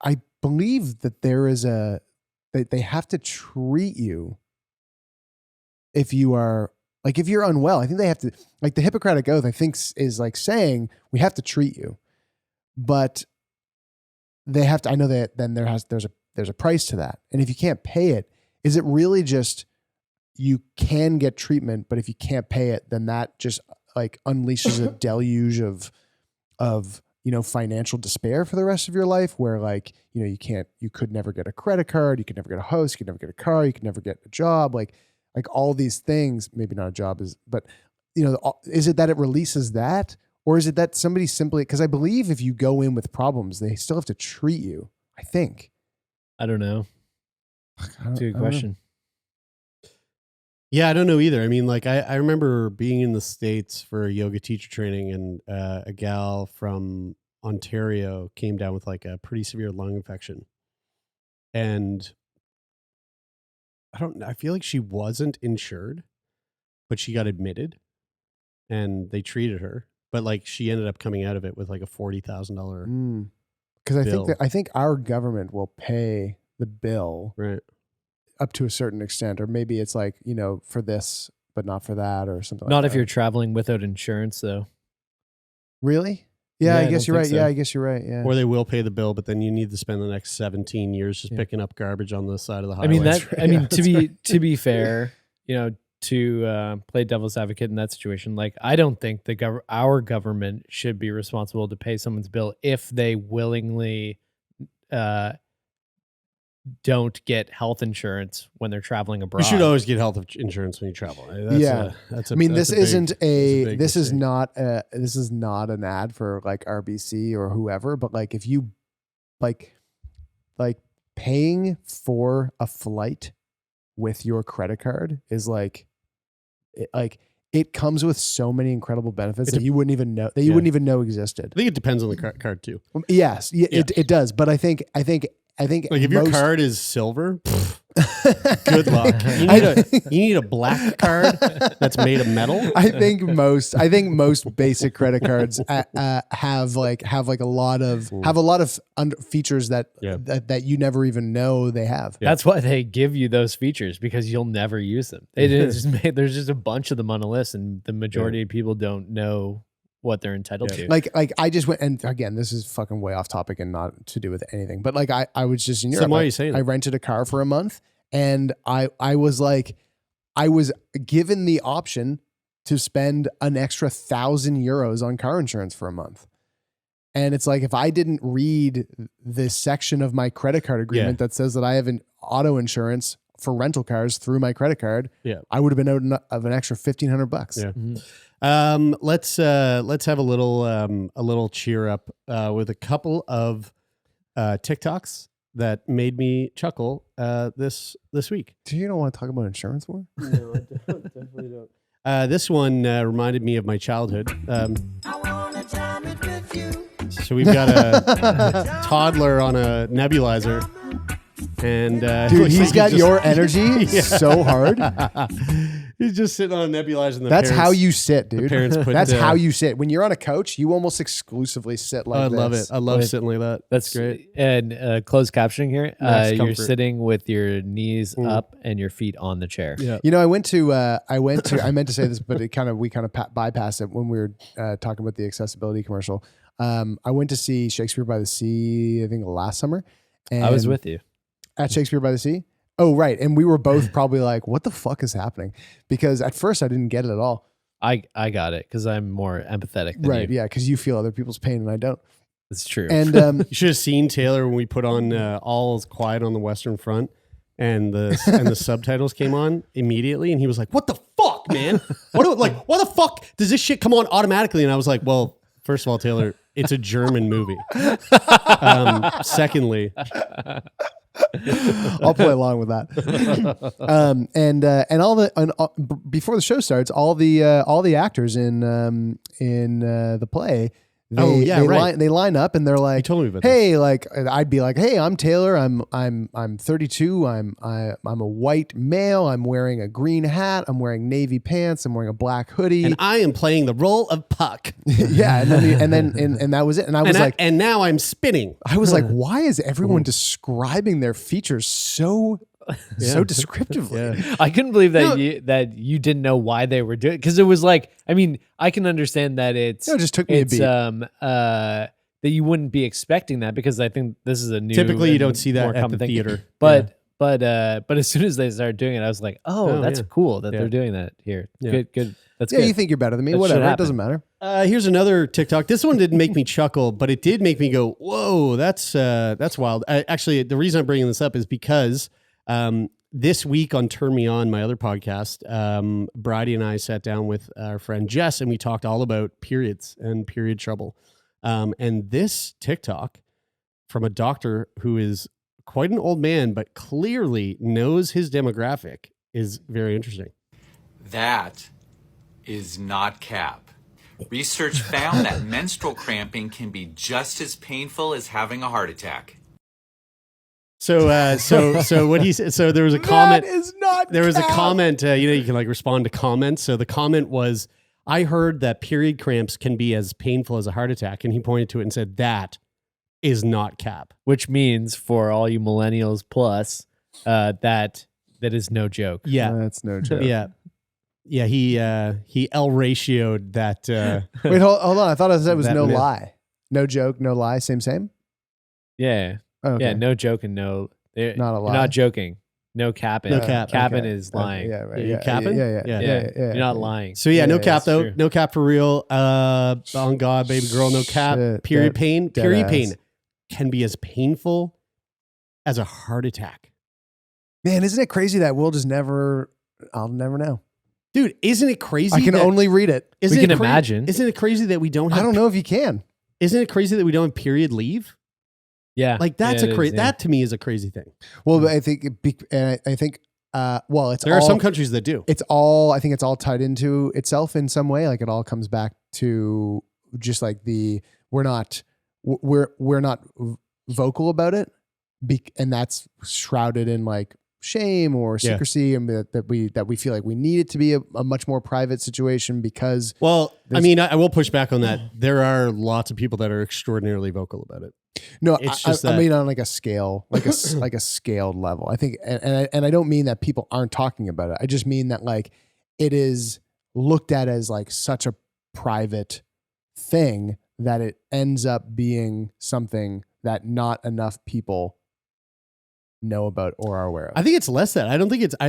I believe that there is that they have to treat you if you are. Like if you're unwell, I think they have to, like the Hippocratic Oath, I think is like saying we have to treat you, but they have to, I know that then there's a price to that. And if you can't pay it, is it really just, you can get treatment, but if you can't pay it, then that just like unleashes a deluge of financial despair for the rest of your life, where like, you could never get a credit card, you could never get a house, you could never get a car, you could never get a job. Like all these things, maybe not a job but is it that it releases that, or is it that somebody simply, because I believe if you go in with problems, they still have to treat you, I think. I don't know. That's a good question. Yeah, I don't know either. I mean, like I remember being in the States for yoga teacher training, and a gal from Ontario came down with like a pretty severe lung infection. And I feel like she wasn't insured, but she got admitted and they treated her. But like she ended up coming out of it with like a $40,000 because I think our government will pay the bill right up to a certain extent, or maybe it's like, for this but not for that, or something. Not like if that. you're traveling without insurance, though. Really? Yeah, I guess you're right. so. Yeah, I guess you're right. Yeah. Or they will pay the bill, but then you need to spend the next 17 years just picking up garbage on the side of the highway. To be fair, to play devil's advocate in that situation, like I don't think our government should be responsible to pay someone's bill if they willingly don't get health insurance when they're traveling abroad. You should always get health insurance when you travel. This is not an ad for like RBC or whoever, but like if you like paying for a flight with your credit card is it comes with so many incredible benefits that you wouldn't even know existed. I think it depends on the card too. Yes, it does, but I think like if your card is silver, good luck. You need a black card that's made of metal. I think most basic credit cards have a lot of features that you never even know they have. That's why they give you those features, because you'll never use them. There's just a bunch of them on a list, and the majority of people don't know what they're entitled to. Like I just went, and again, this is fucking way off topic and not to do with anything, but like I was just in Europe. So why are you saying I rented a car for a month, and I was given the option to spend an extra 1,000 euros on car insurance for a month. And it's like, if I didn't read this section of my credit card agreement that says that I have an auto insurance for rental cars through my credit card, I would have been out of an extra $1,500. Yeah. Mm-hmm. Let's have a little cheer up with a couple of TikToks that made me chuckle this week. Do you don't want to talk about insurance more? No, I definitely don't. This one reminded me of my childhood. So we've got a toddler on a nebulizer. And dude, he's got your energy so hard. He's just sitting on a nebulizer. And That's how you sit, dude. parents put, That's how you sit. When you're on a couch, you almost exclusively sit like I this. love it. I love sitting like that. That's great. And closed captioning here. Nice You're comfort. sitting with your knees up and your feet on the chair. Yeah. You know, I meant to say this, but we kind of bypassed it when we were talking about the accessibility commercial. I went to see Shakespeare by the Sea, I think last summer. And I was with you. at Shakespeare by the Sea. Oh, right. And we were both probably like, what the fuck is happening? Because at first I didn't get it at all. I got it because I'm more empathetic than Right. you. Yeah. Because you feel other people's pain and I don't. It's true. And You should have seen Taylor when we put on All Is Quiet on the Western Front, and the subtitles came on immediately, and he was like, "What the fuck, man? What the fuck does this shit come on automatically?" And I was like, "Well, first of all, Taylor, it's a German movie. Secondly." I'll play along with that. Before the show starts, all the actors in the play, they line up and they're like, You told me about hey, like I'd be like, hey, I'm Taylor. I'm 32. I'm a white male. I'm wearing a green hat. I'm wearing navy pants. I'm wearing a black hoodie. And I am playing the role of Puck. Yeah, and then that was it. And I was like, and now I'm spinning. I was like, why is everyone describing their features so descriptively? Yeah. I couldn't believe that you didn't know why they were doing it, because it was like, I mean, I can understand that it just took me a beat. That you wouldn't be expecting that, because I think this is a new. Typically, you and don't see that more at common the thing. theater. But as soon as they started doing it, I was like, that's cool that they're doing that here. Yeah. Good. That's Yeah, good. you think you're better than me. That should Whatever. It happen. doesn't matter. Here's another TikTok. This one didn't make me chuckle, but it did make me go, "Whoa, that's wild." Actually, the reason I'm bringing this up is because this week on Turn Me On, my other podcast, Bridie and I sat down with our friend Jess, and we talked all about periods and period trouble. And this TikTok from a doctor who is quite an old man, but clearly knows his demographic, is very interesting. That is not cap. Research found that menstrual cramping can be just as painful as having a heart attack. So what he said. So there was a comment. That is not. There was a cap. comment. You can like respond to comments. So the comment was, "I heard that period cramps can be as painful as a heart attack," and he pointed to it and said, "That is not cap." Which means for all you millennials plus, that is no joke. Yeah, That's no joke. yeah. He L ratioed that. Wait, hold on. I thought I said it was That no myth. lie. No joke, no lie. Same. Yeah. Oh, okay. Yeah. No joke and no. Not a lie. You're not joking. No capping. No cap. Capping Okay. is lying. Yeah, right. You Yeah, capping? Yeah. Yeah. You're not lying. So yeah, no Yeah, cap that's though. true. No cap for real. On God, baby girl, no cap. Shit, Period dead- pain. dead Period ass. pain can be as painful as a heart attack. Man, isn't it crazy that we'll just never? I'll never know. Dude, isn't it crazy? I can that- only read it. Isn't We can it cra- imagine. Isn't it crazy that we don't have? I don't know if you can. Isn't it crazy that we don't have period leave? Yeah. Like that's Yeah, a it crazy. is, yeah. That to me is a crazy thing. Well, but I think it's There are some countries that do. I think it's all tied into itself in some way. Like it all comes back to just like we're not vocal about it, and that's shrouded in like shame or Yeah. secrecy, and that we feel like we need it to be a much more private situation because Well, I mean, I will push back on that. There are lots of people that are extraordinarily vocal about it. no, It's just I that- mean on like a scale, like a scaled level. I think, and I don't mean that people aren't talking about it. I just mean that like it is looked at as like such a private thing that it ends up being something that not enough people know about or are aware of. I think it's less that. I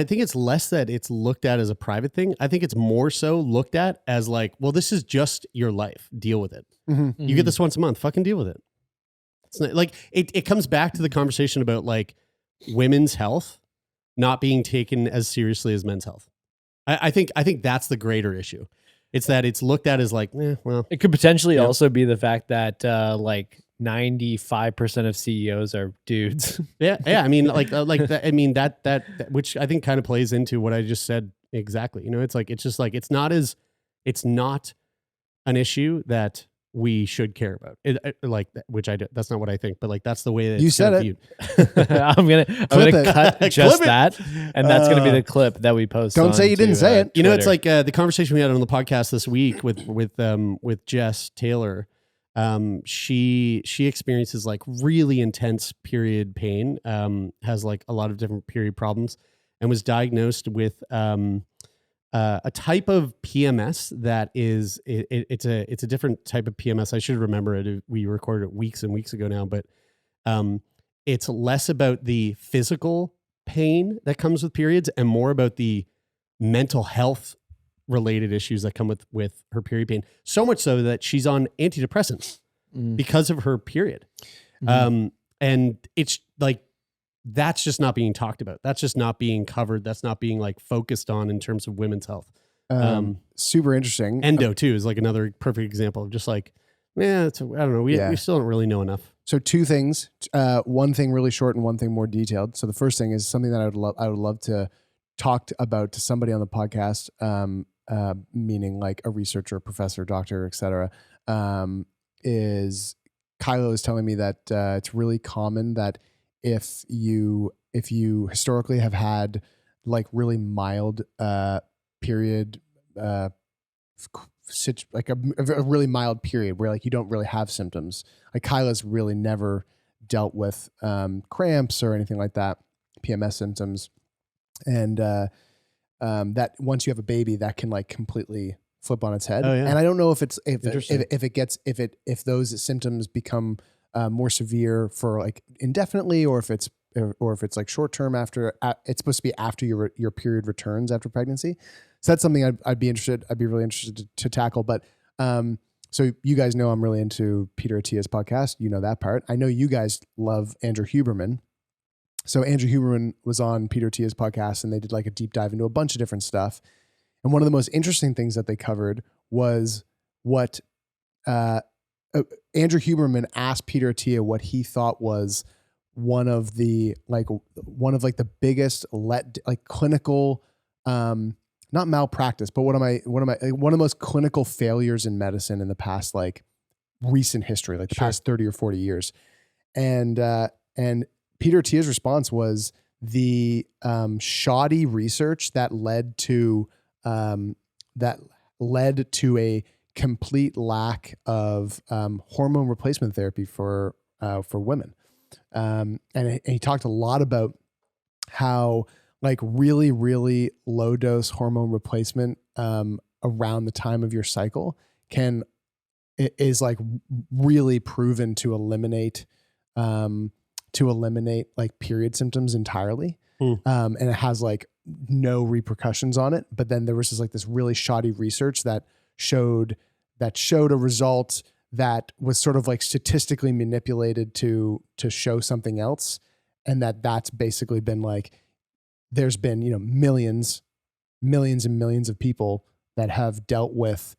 think it's less that it's looked at as a private thing. I think it's more so looked at as like, well, this is just your life. Deal with it. Mm-hmm. You get this once a month. Fucking deal with it. It's not, like it comes back to the conversation about like women's health not being taken as seriously as men's health. I think that's the greater issue. It's that it's looked at as like, well, It could potentially Yeah. also be the fact that like 95% of CEOs are dudes. yeah. I mean, like that. I mean that which I think kind of plays into what I just said exactly. You know, it's like it's just like it's not an issue that we should care about it, like, which I do. That's not what I think, but like that's the way that You it's said kind of it. viewed. I'm gonna it. cut Clip just it. that, and that's gonna be the clip that we post. Don't say you didn't say it. You know, it's Twitter. like the conversation we had on the podcast this week with Jess Taylor. She experiences like really intense period pain. Has like a lot of different period problems, and was diagnosed with a type of PMS that is it's a different type of PMS. I should remember it. We recorded it weeks and weeks ago now, but it's less about the physical pain that comes with periods and more about the mental health related issues that come with her period pain. So much so that she's on antidepressants because of her period. And it's like, that's just not being talked about. That's just not being covered. That's not being like focused on in terms of women's health. Super interesting. Endo too is like another perfect example of just like, I don't know. We still don't really know enough. So two things, one thing really short and one thing more detailed. So the first thing is something that I would love to talk about to somebody on the podcast, meaning like a researcher, professor, doctor, et cetera, is Kylo is telling me that it's really common that if you historically have had like really mild period, like a really mild period where like you don't really have symptoms. Like Kyla's really never dealt with cramps or anything like that, PMS symptoms, and that once you have a baby, that can like completely flip on its head. Oh, yeah. And I don't know if those symptoms become more severe for like indefinitely, or if it's like short term after it's supposed to be after your period returns after pregnancy. So that's something I'd be really interested to tackle. But so you guys know I'm really into Peter Attia's podcast. You know that part. I know you guys love Andrew Huberman. So Andrew Huberman was on Peter Attia's podcast, and they did like a deep dive into a bunch of different stuff. And one of the most interesting things that they covered was what Andrew Huberman asked Peter Attia what he thought was one of the biggest clinical, not malpractice, but one of the most clinical failures in medicine in the past, like recent history, like the past 30 or 40 years. And Peter Attia's response was the shoddy research that led to a complete lack of hormone replacement therapy for women. And he talked a lot about how like really, really low dose hormone replacement around the time of your cycle is like really proven to eliminate like period symptoms entirely. And it has like no repercussions on it. But then there was this really shoddy research that showed a result that was sort of like statistically manipulated to show something else. And that's basically been like, there's been, millions and millions of people that have dealt with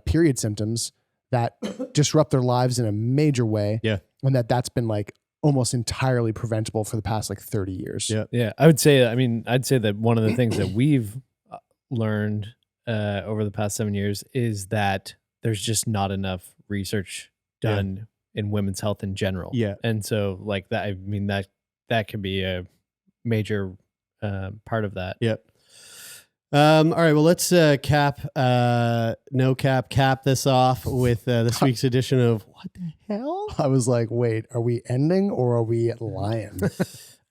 period symptoms that disrupt their lives in a major way. Yeah. And that's been like almost entirely preventable for the past like 30 years. Yeah. Yeah, I'd say that one of the things that we've learned over the past 7 years is that there's just not enough research done in women's health in general. Yeah. And so like that, I mean, that can be a major part of that. Yep. All right. Well, let's cap this off with this week's edition of What the Hell? I was like, wait, are we ending or are we lying?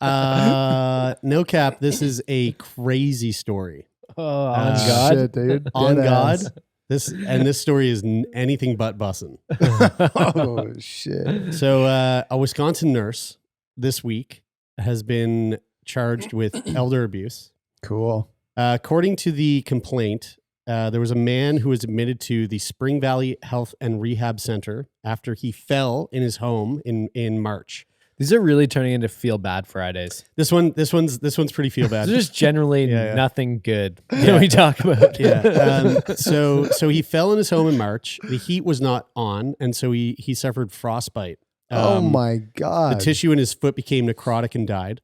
No cap. This is a crazy story. Oh, on God. Shit, dude. On Dead God. ass. This story is anything but bussin'. Oh, shit. So a Wisconsin nurse this week has been charged with elder abuse. Cool. According to the complaint, there was a man who was admitted to the Spring Valley Health and Rehab Center after he fell in his home in March. These are really turning into feel bad Fridays. This one's pretty feel bad. There's just generally Yeah. nothing good that we talk about. Yeah. So he fell in his home in March. The heat was not on, and so he suffered frostbite. Oh my God. The tissue in his foot became necrotic and died.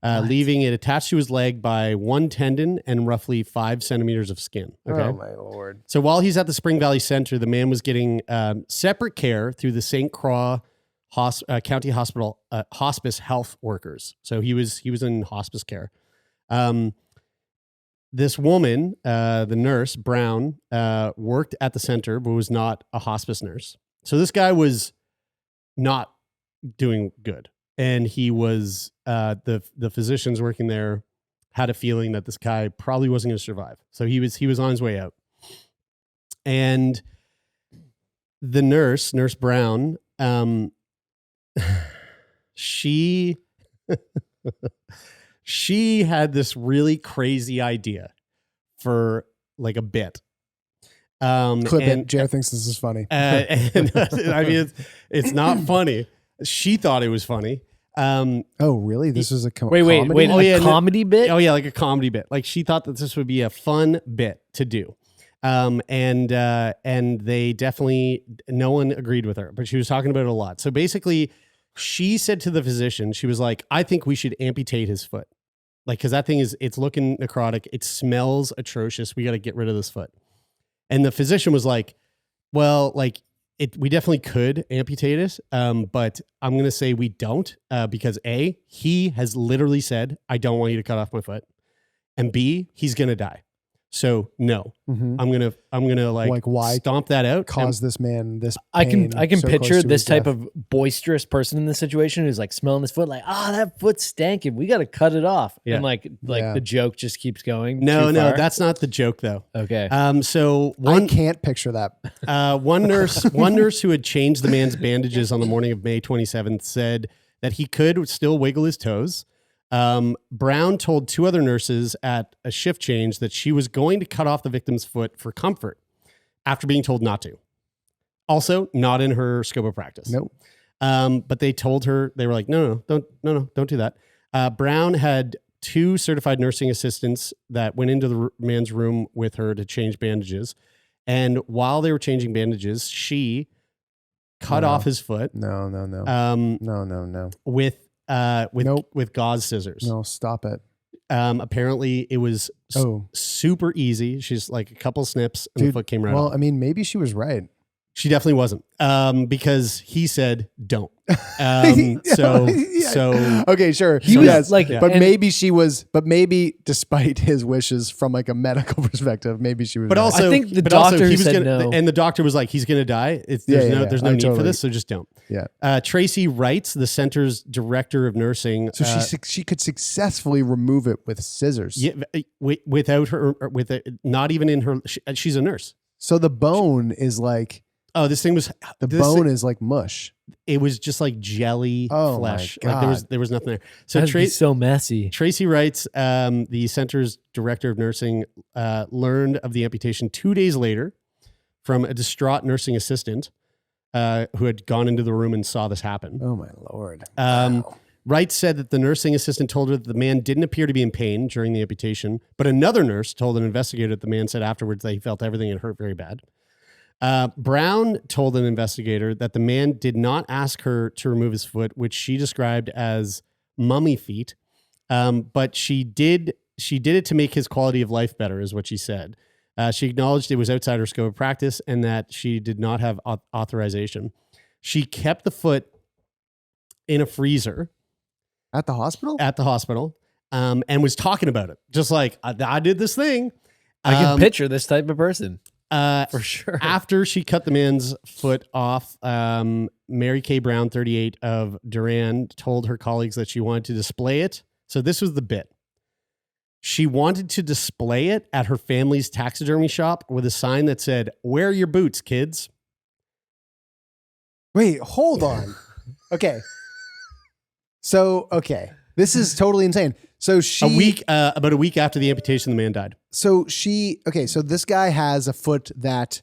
leaving it attached to his leg by one tendon and roughly 5 centimeters of skin. Okay. Oh my Lord. So while he's at the Spring Valley Center, the man was getting separate care through the St. Croix County Hospital hospice health workers. So he was in hospice care. This woman, the nurse, Brown, worked at the center, but was not a hospice nurse. So this guy was not doing good. And he was, the physicians working there had a feeling that this guy probably wasn't going to survive. So he was on his way out. And the Nurse Brown, she had this really crazy idea for like a bit. Clip it. Jared thinks this is funny. And I mean, it's not funny. She thought it was funny. Oh, really? This is a wait, a comedy bit? Oh, yeah, like a comedy bit. Like she thought that this would be a fun bit to do. And they definitely, no one agreed with her, but she was talking about it a lot. So basically, she said to the physician, she was like, I think we should amputate his foot. Like, because that thing it's looking necrotic. It smells atrocious. We got to get rid of this foot. And the physician was like, well, like, we definitely could amputate it, but I'm going to say we don't because A, he has literally said, I don't want you to cut off my foot. And B, he's going to die. So no, I'm gonna like why stomp that out. Cause this man this. I can so picture this type death. of boisterous person in this situation who's like smelling his foot, like, that foot's stanking. We got to cut it off. Yeah. And like the joke just keeps going. No, that's not the joke though. Okay. So I can't picture that. One nurse who had changed the man's bandages on the morning of May 27th said that he could still wiggle his toes. Brown told 2 other nurses at a shift change that she was going to cut off the victim's foot for comfort after being told not to. Also, not in her scope of practice. Nope. But they told her, they were like, no, don't do that. Brown had 2 certified nursing assistants that went into the man's room with her to change bandages. And while they were changing bandages, she cut off his foot. No. No. With gauze scissors. No, stop it. Apparently it was super easy. She's like a couple snips and the foot came right off. Well, I mean, maybe she was right. She definitely wasn't. Because he said, don't. So okay, sure. He was like, but maybe she was, but maybe despite his wishes from like a medical perspective, maybe she was. But right. also, I think the doctor said no. And the doctor was like, he's going to die. There's no need for this. So just don't. Yeah. Tracy Wrights, the center's director of nursing. So she could successfully remove it with scissors. Yeah. Without her, not even in her, she's a nurse. So the bone is like. Oh, this thing was the bone is like mush. It was just like jelly flesh. My God. Like there was nothing there. So That'd be so messy. Tracy Wrights, the center's director of nursing, learned of the amputation 2 days later from a distraught nursing assistant who had gone into the room and saw this happen. Oh my Lord. Wow. Wright said that the nursing assistant told her that the man didn't appear to be in pain during the amputation, but another nurse told an investigator that the man said afterwards that he felt everything had hurt very bad. Brown told an investigator that the man did not ask her to remove his foot, which she described as mummy feet. But she did it to make his quality of life better, is what she said. She acknowledged it was outside her scope of practice and that she did not have authorization. She kept the foot in a freezer at the hospital, and was talking about it. Just like, I did this thing. I can picture this type of person. For sure. After she cut the man's foot off, Mary Kay Brown, 38 of Durand, told her colleagues that she wanted to display it. So this was the bit. She wanted to display it at her family's taxidermy shop with a sign that said, "Wear your boots, kids." Wait, hold on. Okay. So, this is totally insane. So about a week after the amputation, the man died. So so this guy has a foot that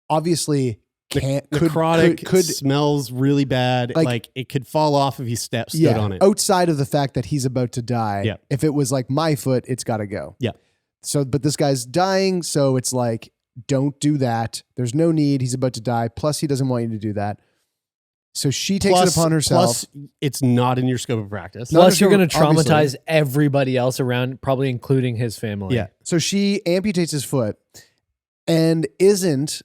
obviously could smells really bad. Like it could fall off if he stood on it. Outside of the fact that he's about to die. Yeah. If it was like my foot, it's got to go. Yeah. So, but this guy's dying. So it's like, don't do that. There's no need. He's about to die. Plus he doesn't want you to do that. So she takes it upon herself. Plus, it's not in your scope of practice. Plus, you're going to obviously. traumatize everybody else around, probably including his family. Yeah. So she amputates his foot and isn't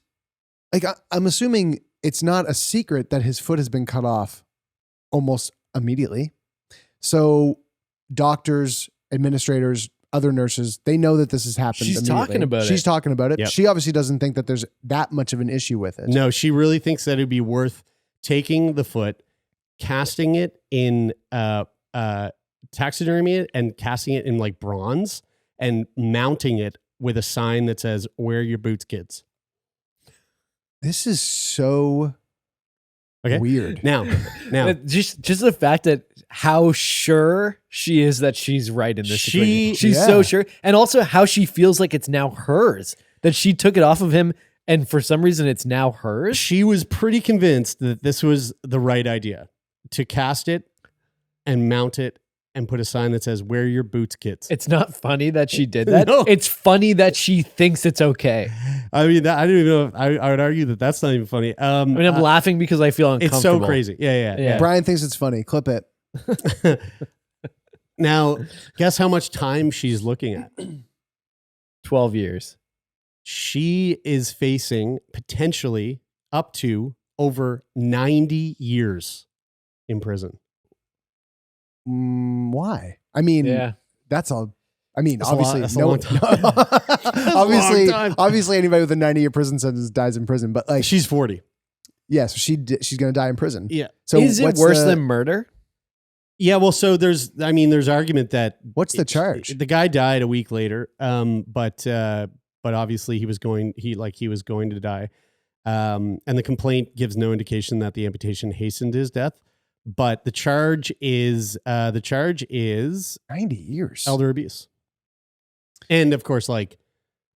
like, I'm assuming it's not a secret that his foot has been cut off almost immediately. So doctors, administrators, other nurses, they know that this has happened. She's immediately. talking about it. She's talking about it. Yep. She obviously doesn't think that there's that much of an issue with it. No, she really thinks that it'd be worth taking the foot, casting it in taxidermy it and casting it in like bronze and mounting it with a sign that says, "Wear your boots, kids." This is so Okay. weird. Now, Just the fact that how sure she is that she's right in this situation. She's Yeah. so sure. And also how she feels like it's now hers, that she took it off of him and for some reason it's now hers. she was pretty convinced that this was the right idea to cast it and mount it and put a sign that says, "Wear your boots, kids." It's not funny that she did that. No. It's funny that she thinks it's okay. I mean, I don't even know. I would argue that that's not even funny. I mean, I'm laughing because I feel It's uncomfortable. so crazy. Yeah. Brian thinks it's funny. Clip it. Now, guess how much time she's looking at? 12 years. She is facing potentially up to over 90 years in prison. Why? I mean, Yeah. that's all. I mean, That's a lot- obviously, that's a long time. obviously, long time. obviously, anybody with a 90-year prison sentence dies in prison. But like, She's 40. yeah, so she's going to die in prison. Yeah. So Is it what's worse the- than murder? Yeah. Well, so there's argument that What's the charge? the guy died a week later. But obviously he was going to die. And the complaint gives no indication that the amputation hastened his death. But the charge is 90 years? elder abuse. And of course, like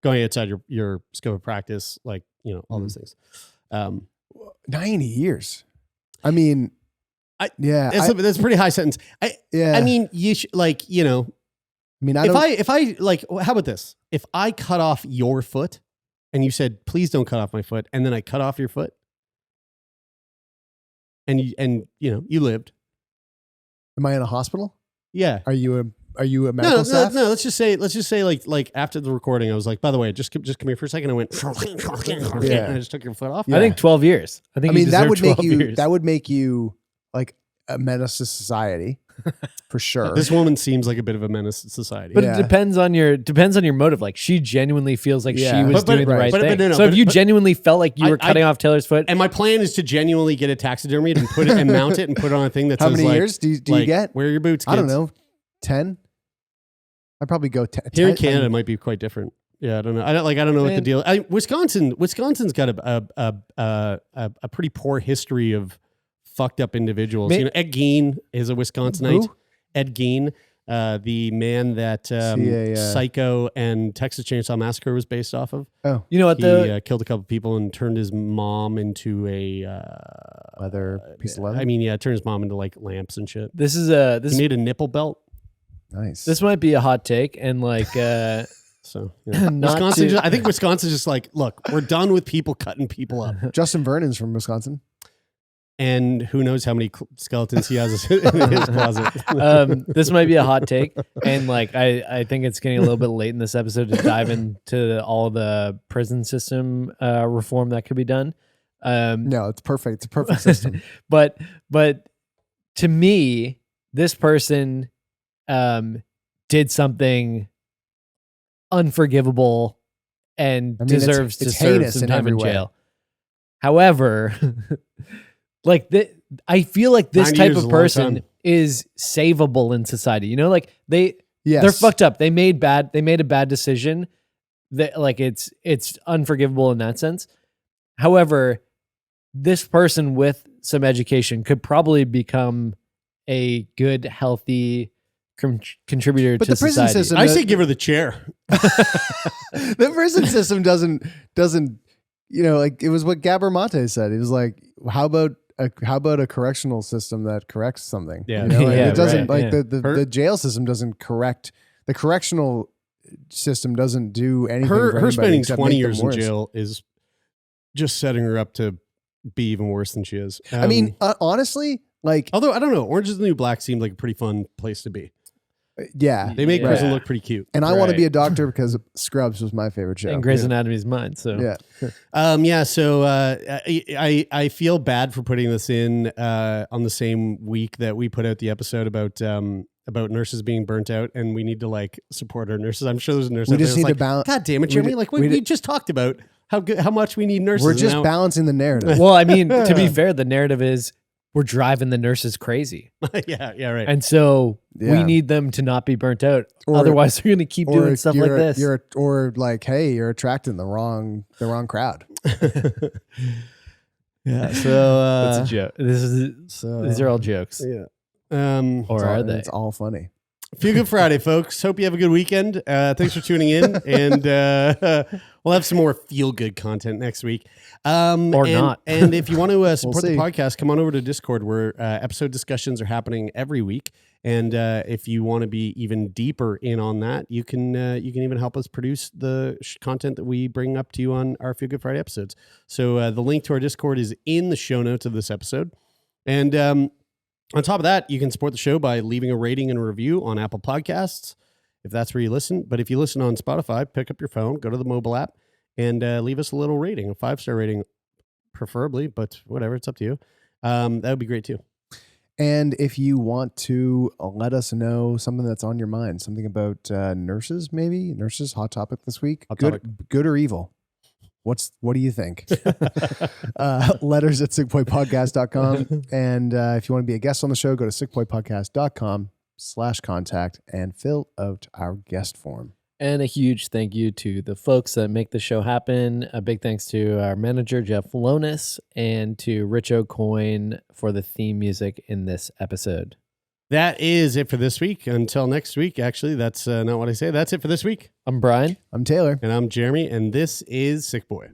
going outside your scope of practice, like, all those things. 90 years. I mean, That's a pretty high sentence. I mean, you I mean, I don't. if I like, how about this? If I cut off your foot and you said, "Please don't cut off my foot," and then I cut off your foot and you lived. Am I in a hospial? Yeah. Are you a medical staff? No. Let's just say like after the recording, I was like, by the way, just come here for a second. I went, Yeah. and I just took your foot off. I think 12 years. I think that would make 12 you years. that would make you like a menace to society for sure. This woman seems like a bit of a menace to society. But Yeah. it depends on your motive. Like she genuinely feels like Yeah. she was But- doing the right but- thing. no, So if but- you but- genuinely felt like you were cutting off Taylor's foot, And my plan is to genuinely get it taxidermied and put it and mount it and put it on a thing that How says many like, years do you like, get? Wear your boots, kids. I don't know. 10? I'd probably go 10. Here in Canada, it might be quite different. Yeah, I don't know. I don't know what the Man. deal. Wisconsin's got a pretty poor history of fucked up individuals. Ma- Ed Gein is a Wisconsinite. Who? Ed Gein, the man that Psycho and Texas Chainsaw Massacre was based off of. Oh, you know what He killed a couple people and turned his mom into a leather piece of leather. I mean, yeah, turned his mom into like lamps and shit. this is He made a nipple belt. nice. this might be a hot take and like So yeah. Not Wisconsin, to- I think Wisconsin's just like, look, we're done with people cutting people up. Justin Vernon's from Wisconsin. And who knows how many skeletons he has in his closet. this might be a hot take and like I think it's getting a little bit late in this episode to dive into all the prison system reform that could be done. No, it's perfect. It's a perfect system. but to me, this person did something unforgivable and I mean, it's- deserves it's to serve heinous some in time every in way. jail. However, like I feel like this 90 type years is of a long person time. is savable in society. You know, like Yes. they're fucked up. They made a bad decision. That like it's unforgivable in that sense. However, this person with some education could probably become a good, healthy contributor But to the prison society. system- I say give her the chair. The prison system doesn't like it was what Gabor Mate said. He was like, how about a correctional system that corrects something? Yeah. You know, like, Yeah, it doesn't right, like yeah. the jail system doesn't correct. The correctional system doesn't do anything. for Her anybody spending except 20 make them years in worse. jail is just setting her up to be even worse than she is. I mean, honestly, like, although I don't know, Orange is the New Black seemed like a pretty fun place to be. yeah, They make Yeah. prison look pretty cute. and I want to Right. be a doctor because Scrubs was my favorite show. And Grey's Anatomy's mine. So Yeah, So I feel bad for putting this in on the same week that we put out the episode about nurses being burnt out, and we need to like support our nurses. I'm sure there's a nurse. We out there just that's need to like, balance. God damn it, Jeremy! We just talked about how much we need nurses. We're and just now- balancing the narrative. well, I mean, to be fair, the narrative is we're driving the nurses crazy. yeah, right. And so we Yeah. need them to not be burnt out. Or- Otherwise, they're going to keep doing stuff like you're- this. or like, hey, you're attracting the wrong crowd. Yeah. So That's a joke. These are all jokes. yeah. Or are they? It's all funny. Feel Good Friday, folks. Hope you have a good weekend. Thanks for tuning in, and we'll have some more feel good content next week. Or not. And if you want to support the see. podcast, come on over to Discord, where episode discussions are happening every week. And if you want to be even deeper in on that, you can even help us produce the content that we bring up to you on our Feel Good Friday episodes. So the link to our Discord is in the show notes of this episode. And on top of that, you can support the show by leaving a rating and a review on Apple Podcasts, if that's where you listen. But if you listen on Spotify, pick up your phone, go to the mobile app, and leave us a little rating, a 5-star rating, preferably, but whatever, it's up to you. That would be great too. And if you want to let us know something that's on your mind, something about nurses, maybe nurses, hot topic this week, Hot good, topic. good or evil. What do you think? Letters at sickboypodcast.com. And if you want to be a guest on the show, go to sickboypodcast.com/contact and fill out our guest form. And a huge thank you to the folks that make the show happen. A big thanks to our manager, Jeff Lonis, and to Rich O'Coin for the theme music in this episode. That is it for this week. Until next week, actually, that's not what I say. That's it for this week. I'm Brian. I'm Taylor. And I'm Jeremy, and this is Sick Boy.